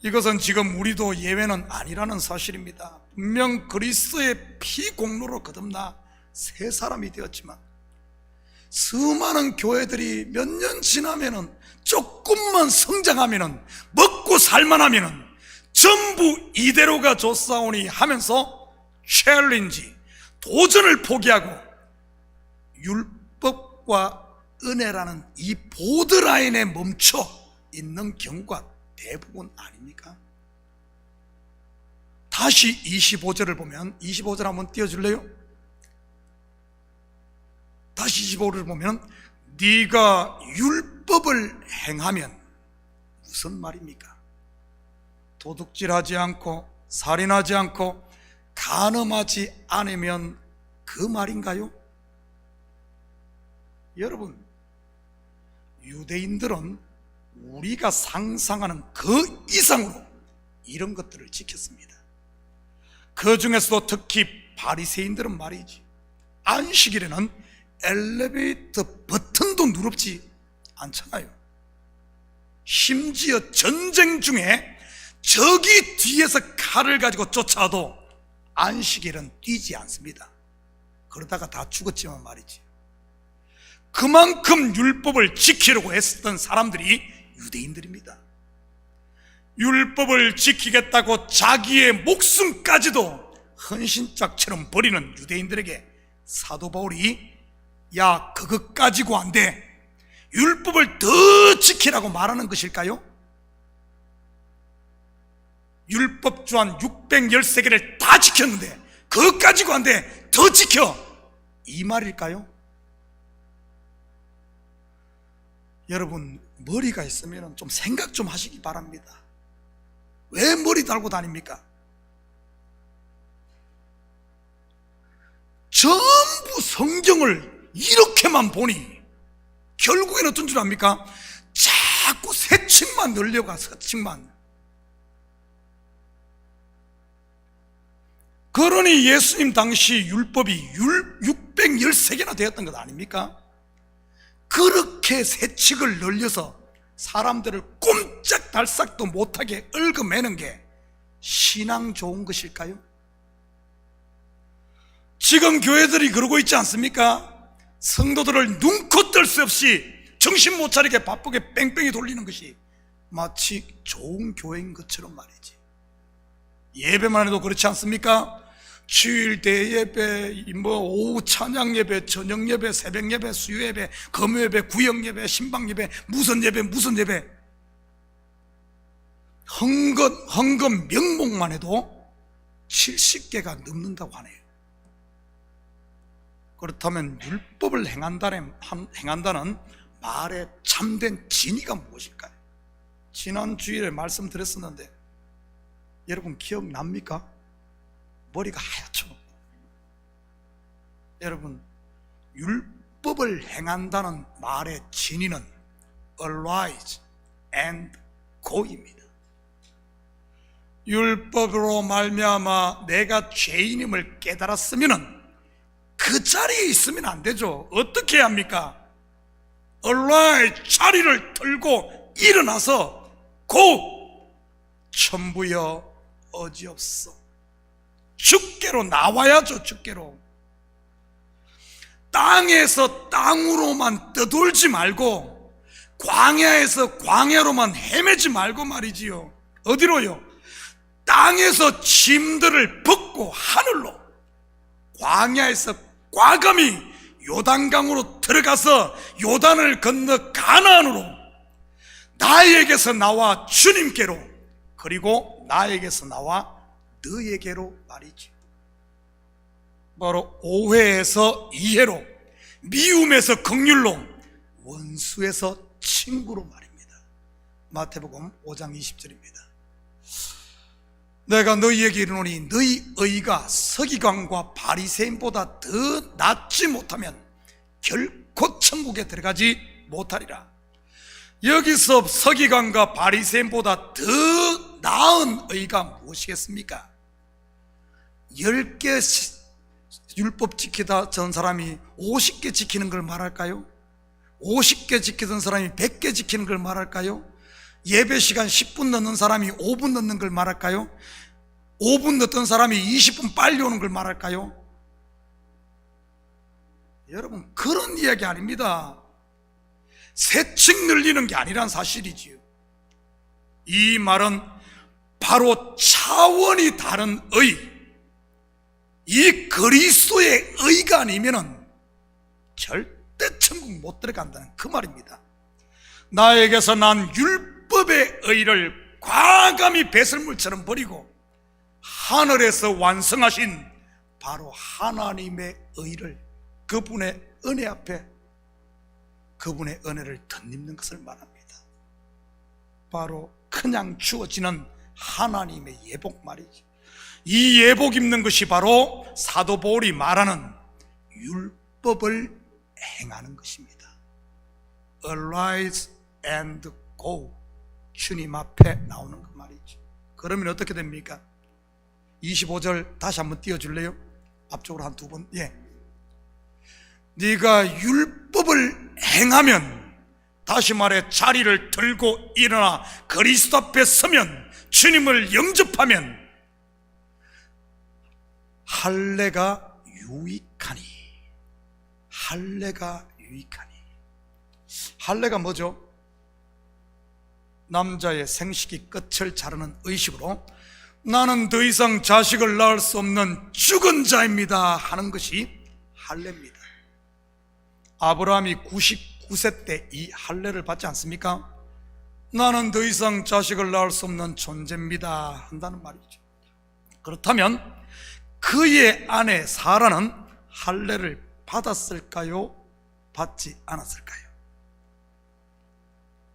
이것은 지금 우리도 예외는 아니라는 사실입니다. 분명 그리스도의 피공로로 거듭나 새 사람이 되었지만 수많은 교회들이 몇 년 지나면은 조금만 성장하면은 먹고 살만하면은 전부 이대로가 좋사오니 하면서 챌린지, 도전을 포기하고 율법과 은혜라는 이 보드라인에 멈춰 있는 경우가 대부분 아닙니까? 다시 25절을 보면 25절 한번 띄워줄래요? 다시 25절을 보면 네가 율법을 행하면 무슨 말입니까? 도둑질하지 않고 살인하지 않고 간음하지 않으면 그 말인가요? 여러분, 유대인들은 우리가 상상하는 그 이상으로 이런 것들을 지켰습니다. 그 중에서도 특히 바리새인들은 말이지, 안식일에는 엘리베이터 버튼도 누르지 않잖아요. 심지어 전쟁 중에 적이 뒤에서 칼을 가지고 쫓아와도 안식일은 뛰지 않습니다. 그러다가 다 죽었지만 말이지. 그만큼 율법을 지키려고 했었던 사람들이 유대인들입니다. 율법을 지키겠다고 자기의 목숨까지도 헌신짝처럼 버리는 유대인들에게 사도 바울이 야, 그것 가지고 안 돼, 율법을 더 지키라고 말하는 것일까요? 율법 조한 613개를 다 지켰는데 그것 가지고 안 돼, 더 지켜, 이 말일까요? 여러분, 머리가 있으면 좀 생각 좀 하시기 바랍니다. 왜 머리 달고 다닙니까? 전부 성경을 이렇게만 보니 결국에는 어떤 줄 압니까? 자꾸 새 층만 늘려가, 새 층만. 그러니 예수님 당시 율법이 613개나 되었던 것 아닙니까? 그렇게 새 층을 늘려서 사람들을 꼼짝달싹도 못하게 얽어매는 게 신앙 좋은 것일까요? 지금 교회들이 그러고 있지 않습니까? 성도들을 눈코 뜰 수 없이 정신 못 차리게 바쁘게 뺑뺑이 돌리는 것이 마치 좋은 교회인 것처럼 말이지. 예배만 해도 그렇지 않습니까? 주일 대예배, 오후 찬양 예배, 저녁 예배, 새벽 예배, 수요 예배, 금요 예배, 구역 예배, 신방 예배, 무슨 예배, 무슨 예배, 헌금 명목만 해도 70개가 넘는다고 하네요. 그렇다면 율법을 행한다는 말의 참된 진의가 무엇일까요? 지난 주일에 말씀드렸었는데 여러분 기억납니까? 머리가 하얗죠. 여러분, 율법을 행한다는 말의 진의는 arise and go입니다. 율법으로 말미암아 내가 죄인임을 깨달았으면 그 자리에 있으면 안 되죠. 어떻게 해야 합니까? arise, 자리를 들고 일어나서 고 천부여 어지없어, 주께로 나와야죠. 주께로. 땅에서 땅으로만 떠돌지 말고 광야에서 광야로만 헤매지 말고 말이지요. 어디로요? 땅에서 짐들을 벗고 하늘로, 광야에서 과감히 요단강으로 들어가서 요단을 건너 가나안으로, 나에게서 나와 주님께로, 그리고 나에게서 나와 너에게로 말이지. 바로 오해에서 이해로, 미움에서 긍휼로, 원수에서 친구로 말입니다. 마태복음 5장 20절입니다. 내가 너희에게 이르노니 너희 의가 서기관과 바리새인보다 더 낫지 못하면 결코 천국에 들어가지 못하리라. 여기서 서기관과 바리새인보다 더 나은 의가 무엇이겠습니까? 10개 율법 지키다 전 사람이 50개 지키는 걸 말할까요? 50개 지키던 사람이 100개 지키는 걸 말할까요? 예배 시간 10분 넣는 사람이 5분 넣는 걸 말할까요? 5분 넣던 사람이 20분 빨리 오는 걸 말할까요? 여러분, 그런 이야기 아닙니다. 세층 늘리는 게 아니란 사실이지요. 이 말은 바로 차원이 다른 의, 이 그리스도의 의가 아니면은 절대 천국 못 들어간다는 그 말입니다. 나에게서 난 율법의 의를 과감히 배설물처럼 버리고 하늘에서 완성하신 바로 하나님의 의를, 그분의 은혜 앞에 그분의 은혜를 덧입는 것을 말합니다. 바로 그냥 주어지는 하나님의 예복 말이지. 이 예복 입는 것이 바로 사도 바울이 말하는 율법을 행하는 것입니다. Arise and go, 주님 앞에 나오는 그 말이죠. 그러면 어떻게 됩니까? 25절 다시 한번 띄워줄래요? 앞쪽으로 한 두 번. 예. 네가 율법을 행하면, 다시 말해 자리를 들고 일어나 그리스도 앞에 서면, 주님을 영접하면 할례가 유익하니. 할례가 유익하니. 할례가 뭐죠? 남자의 생식기 끝을 자르는 의식으로 나는 더 이상 자식을 낳을 수 없는 죽은 자입니다 하는 것이 할례입니다. 아브라함이 99세 때 이 할례를 받지 않습니까? 나는 더 이상 자식을 낳을 수 없는 존재입니다 한다는 말이죠. 그렇다면 그의 아내 사라는 할례를 받았을까요? 받지 않았을까요?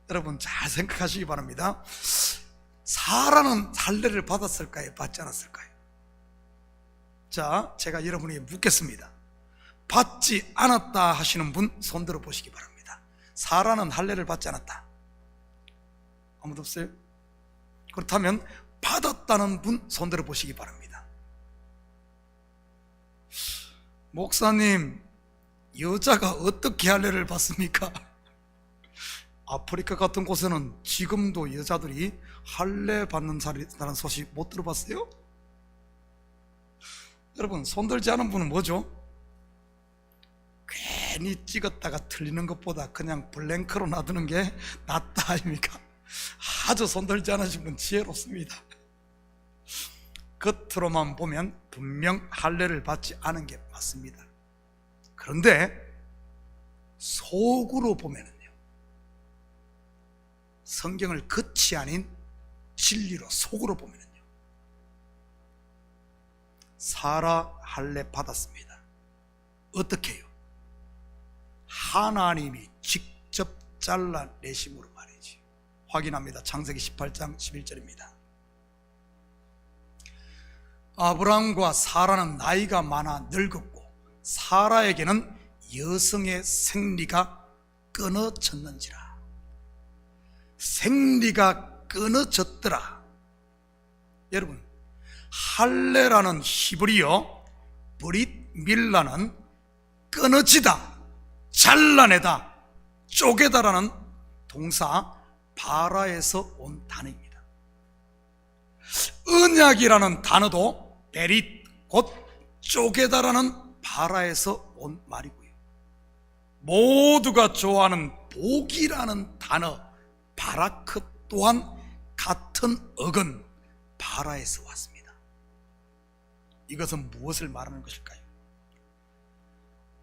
여러분 잘 생각하시기 바랍니다. 사라는 할례를 받았을까요? 받지 않았을까요? 자, 제가 여러분에게 묻겠습니다. 받지 않았다 하시는 분 손들어 보시기 바랍니다. 사라는 할례를 받지 않았다. 아무도 없어요? 그렇다면 받았다는 분 손들어 보시기 바랍니다. 목사님, 여자가 어떻게 할례를 받습니까? 아프리카 같은 곳에는 지금도 여자들이 할례 받는 사람이라는 소식 못 들어봤어요? 여러분, 손들지 않은 분은 뭐죠? 괜히 찍었다가 틀리는 것보다 그냥 블랭크로 놔두는 게 낫다 아닙니까? 아주 손들지 않으신 분 지혜롭습니다. 겉으로만 보면 분명 할례를 받지 않은 게 맞습니다. 그런데 속으로 보면은요, 성경을 겉이 아닌 진리로 속으로 보면은요, 사라 할례 받았습니다. 어떻게 해요? 하나님이 직접 잘라내심으로 말이지. 확인합니다. 창세기 18장 11절입니다. 아브람과 사라는 나이가 많아 늙었고 사라에게는 여성의 생리가 끊어졌는지라. 생리가 끊어졌더라. 여러분, 할례라는 히브리어 브릿 밀라는 끊어지다, 잘라내다, 쪼개다라는 동사 바라에서 온 단어입니다. 언약이라는 단어도 베릿, 곧 쪼개다라는 바라에서 온 말이고요. 모두가 좋아하는 복이라는 단어 바라크 또한 같은 어근 바라에서 왔습니다. 이것은 무엇을 말하는 것일까요?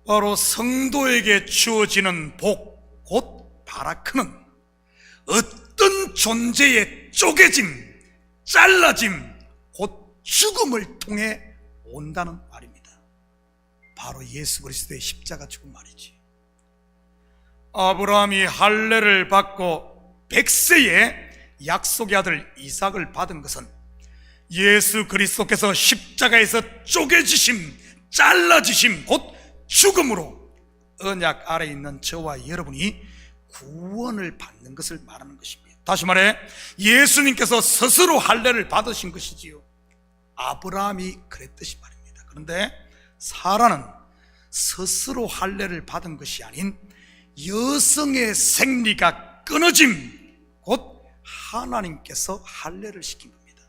바로 성도에게 주어지는 복, 곧 바라크는 어떤 존재의 쪼개짐, 잘라짐, 곧 죽음을 통해 온다는 말입니다. 바로 예수 그리스도의 십자가 죽음 말이지. 아브라함이 할례를 받고 100세에 약속의 아들 이삭을 받은 것은 예수 그리스도께서 십자가에서 쪼개지심, 잘라지심, 곧 죽음으로 언약 아래에 있는 저와 여러분이 구원을 받는 것을 말하는 것입니다. 다시 말해 예수님께서 스스로 할례를 받으신 것이지요. 아브라함이 그랬듯이 말입니다. 그런데 사라는 스스로 할례를 받은 것이 아닌 여성의 생리가 끊어짐, 곧 하나님께서 할례를 시킨 겁니다.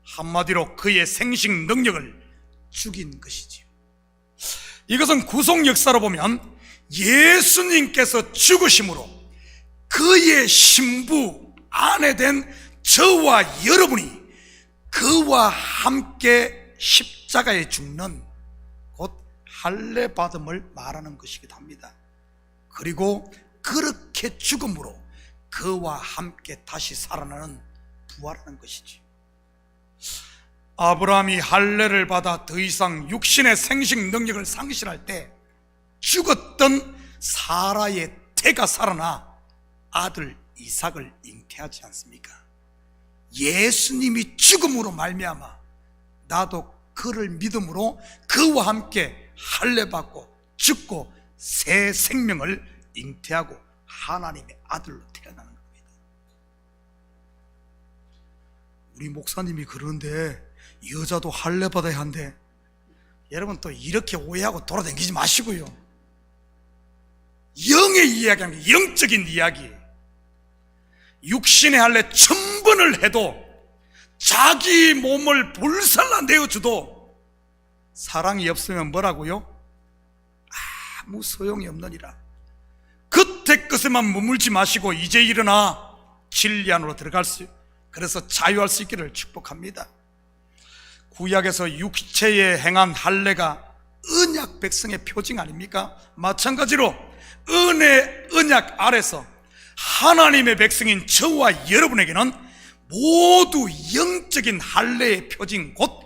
한마디로 그의 생식 능력을 죽인 것이지요. 이것은 구속 역사로 보면 예수님께서 죽으심으로 그의 신부, 아내 된 저와 여러분이 그와 함께 십자가에 죽는 곧 할례 받음을 말하는 것이기도 합니다. 그리고 그렇게 죽음으로 그와 함께 다시 살아나는 부활하는 것이지. 아브라함이 할례를 받아 더 이상 육신의 생식 능력을 상실할 때 죽었던 사라의 태가 살아나 아들 이삭을 잉태하지 않습니까? 예수님이 죽음으로 말미암아 나도 그를 믿음으로 그와 함께 할례 받고 죽고 새 생명을 잉태하고 하나님의 아들로 태어나는 겁니다. 우리 목사님이 그러는데 여자도 할례 받아야 한대. 여러분 또 이렇게 오해하고 돌아다니지 마시고요. 영의 이야기하는 게 영적인 이야기. 육신의 할례 1000번을 해도 자기 몸을 불살라내어줘도 사랑이 없으면 뭐라고요? 아무 소용이 없느니라. 그때 것에만 머물지 마시고 이제 일어나 진리 안으로 들어갈 수, 그래서 자유할 수 있기를 축복합니다. 구약에서 육체에 행한 할례가 언약 백성의 표징 아닙니까? 마찬가지로 은혜 언약 아래서 하나님의 백성인 저와 여러분에게는 모두 영적인 할례의 표징, 곧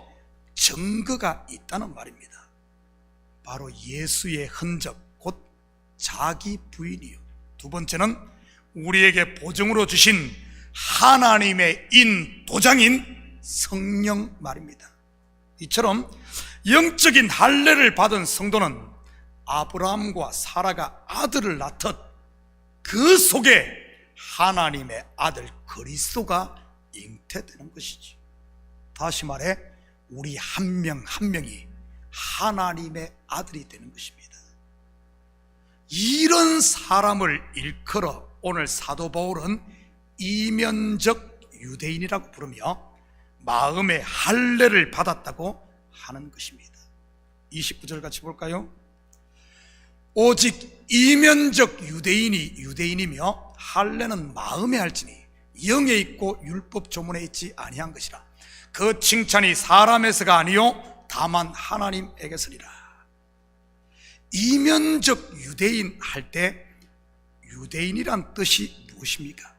증거가 있다는 말입니다. 바로 예수의 흔적, 곧 자기 부인이요. 두 번째는 우리에게 보증으로 주신 하나님의 인도장인 성령 말입니다. 이처럼 영적인 할례를 받은 성도는 아브라함과 사라가 아들을 낳듯 그 속에 하나님의 아들 그리스도가 잉태되는 것이지. 다시 말해 우리 한 명 한 명이 하나님의 아들이 되는 것입니다. 이런 사람을 일컬어 오늘 사도 바울은 이면적 유대인이라고 부르며 마음의 할례를 받았다고 하는 것입니다. 29절 같이 볼까요? 오직 이면적 유대인이 유대인이며 할례는 마음에 할지니 영에 있고 율법 조문에 있지 아니한 것이라. 그 칭찬이 사람에서가 아니요 다만 하나님에게서니라. 이면적 유대인 할 때 유대인이란 뜻이 무엇입니까?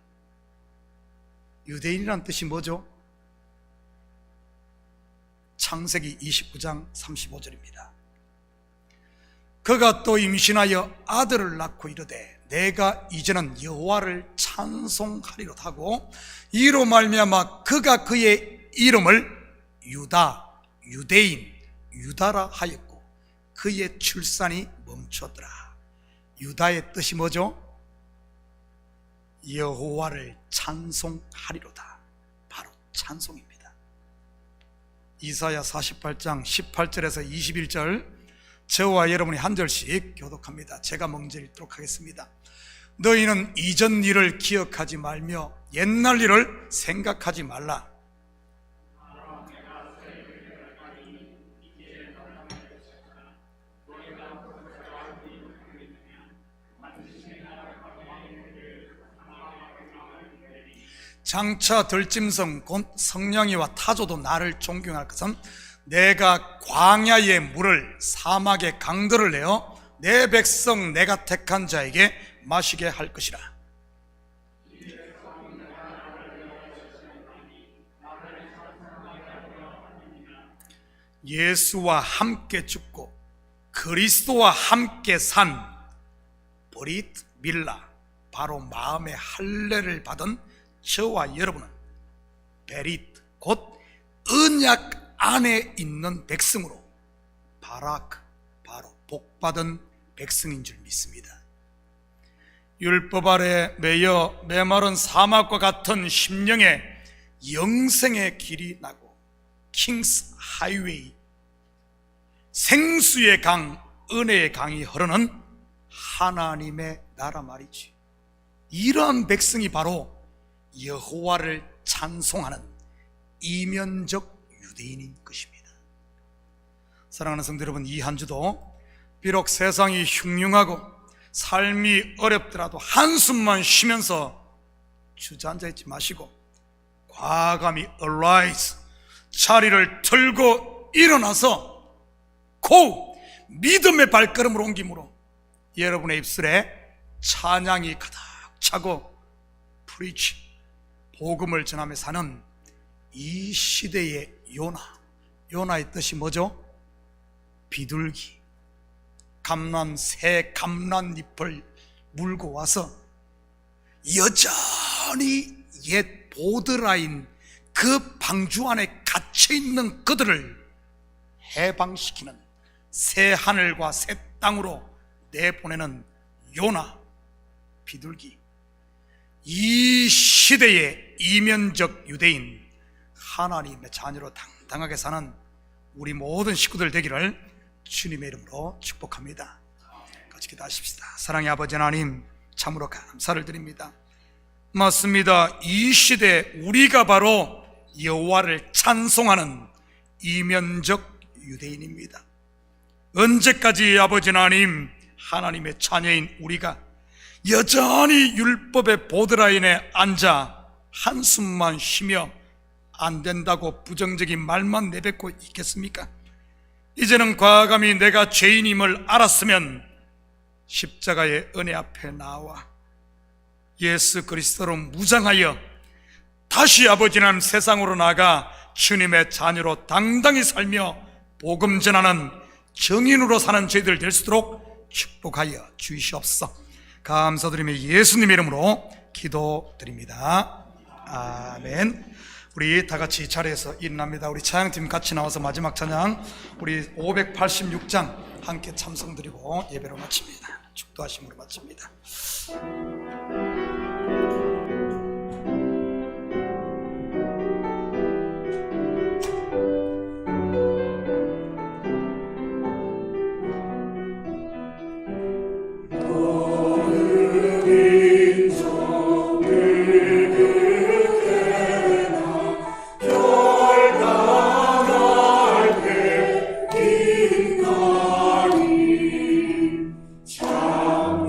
유대인이란 뜻이 뭐죠? 창세기 29장 35절입니다. 그가 또 임신하여 아들을 낳고 이르되 내가 이제는 여호와를 찬송하리로다 하고 이로 말미암아 그가 그의 이름을 유대인 유다라 하였고 그의 출산이 멈췄더라. 유다의 뜻이 뭐죠? 여호와를 찬송하리로다. 바로 찬송입니다. 이사야 48장 18절에서 21절 저와 여러분이 한 절씩 교독합니다. 제가 먼저 읽도록 하겠습니다. 너희는 이전 일을 기억하지 말며 옛날 일을 생각하지 말라. 장차 들짐승 곧 성령이와 타조도 나를 존경할 것은 내가 광야의 물을 사막의 강들을 내어 내 백성 내가 택한 자에게 마시게 할 것이라. 예수와 함께 죽고 그리스도와 함께 산 브릿 밀라, 바로 마음의 할례를 받은 저와 여러분은 베릿 곧 언약 안에 있는 백성으로 바라크, 바로 복받은 백성인 줄 믿습니다. 율법 아래 매여 메마른 사막과 같은 심령의 영생의 길이 나고 킹스 하이웨이, 생수의 강, 은혜의 강이 흐르는 하나님의 나라 말이지. 이러한 백성이 바로 여호와를 찬송하는 이면적 유대인인 것입니다. 사랑하는 성도 여러분, 이 한 주도 비록 세상이 흉흉하고 삶이 어렵더라도 한숨만 쉬면서 주저앉아 있지 마시고 과감히 arise, 자리를 들고 일어나서 믿음의 발걸음을 옮김으로 여러분의 입술에 찬양이 가득 차고 preach, 복음을 전하며 사는 이 시대의 요나의 뜻이 뭐죠? 비둘기, 새 감란잎을 물고 와서 여전히 옛 보드라인 그 방주 안에 갇혀있는 그들을 해방시키는 새 하늘과 새 땅으로 내보내는 요나, 비둘기. 이 시대의 이면적 유대인, 하나님의 자녀로 당당하게 사는 우리 모든 식구들 되기를 주님의 이름으로 축복합니다. 같이 기도하십시다. 사랑의 아버지 하나님, 참으로 감사를 드립니다. 맞습니다. 이 시대 우리가 바로 여호와를 찬송하는 이면적 유대인입니다. 언제까지 아버지 하나님, 하나님의 자녀인 우리가 여전히 율법의 보드라인에 앉아 한숨만 쉬며 안 된다고 부정적인 말만 내뱉고 있겠습니까? 이제는 과감히 내가 죄인임을 알았으면 십자가의 은혜 앞에 나와 예수 그리스도로 무장하여 다시 아버지 하나님 세상으로 나가 주님의 자녀로 당당히 살며 복음 전하는 정인으로 사는 저희들 될 수 있도록 축복하여 주시옵소서. 감사드리며 예수님의 이름으로 기도드립니다. 아멘. 우리 다 같이 자리에서 일어납니다. 우리 찬양팀 같이 나와서 마지막 찬양 우리 586장 함께 참성드리고 예배로 마칩니다. 축도하심으로 마칩니다. 참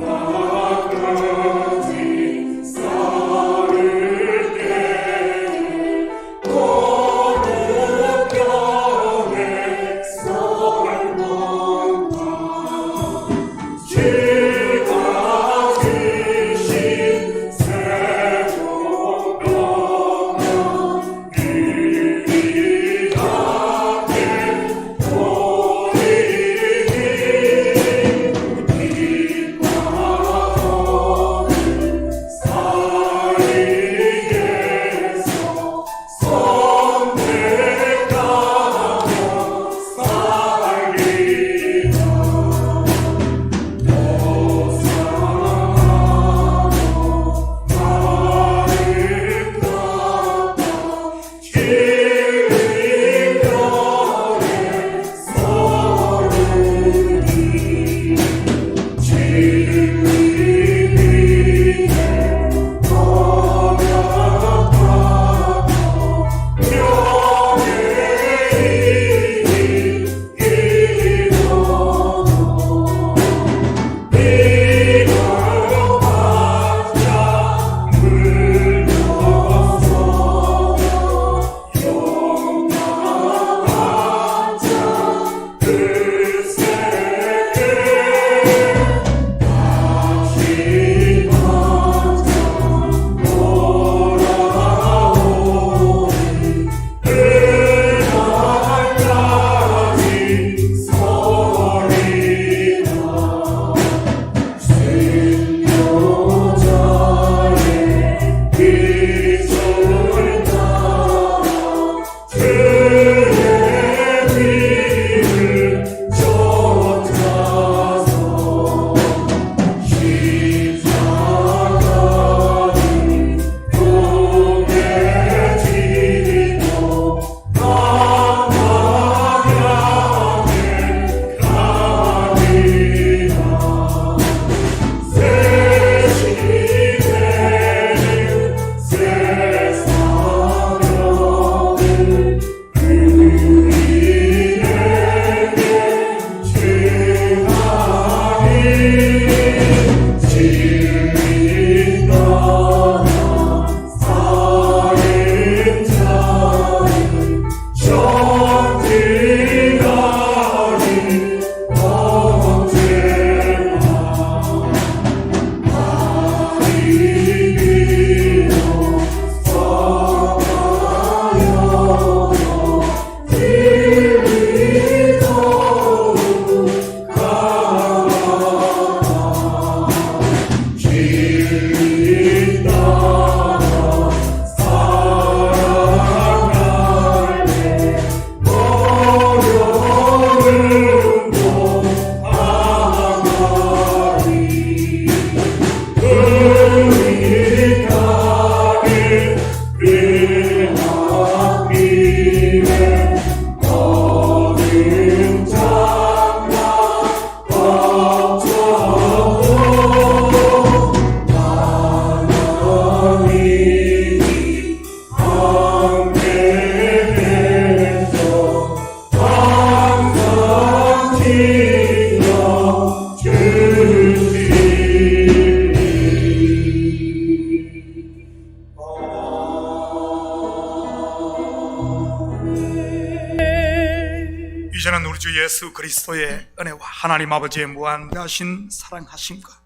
주 예수 그리스도의 은혜와 하나님 아버지의 무한하신 사랑하심과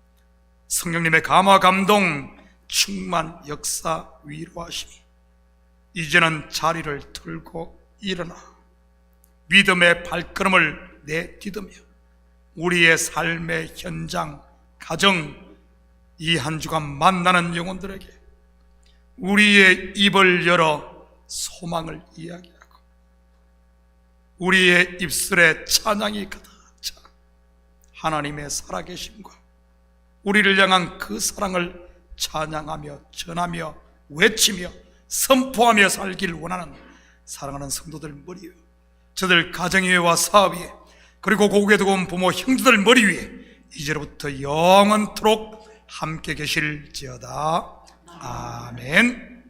성령님의 감화 감동 충만 역사 위로하심이 이제는 자리를 들고 일어나 믿음의 발걸음을 내디디며 우리의 삶의 현장, 가정, 이 한 주간 만나는 영혼들에게 우리의 입을 열어 소망을 이야기하고 우리의 입술에 찬양이 가득 차 하나님의 살아계심과 우리를 향한 그 사랑을 찬양하며 전하며 외치며 선포하며 살길 원하는 사랑하는 성도들 머리 위에, 저들 가정 위에와 사업 위에, 그리고 고국에 두고 온 부모 형제들 머리 위에 이제로부터 영원토록 함께 계실지어다. 아멘.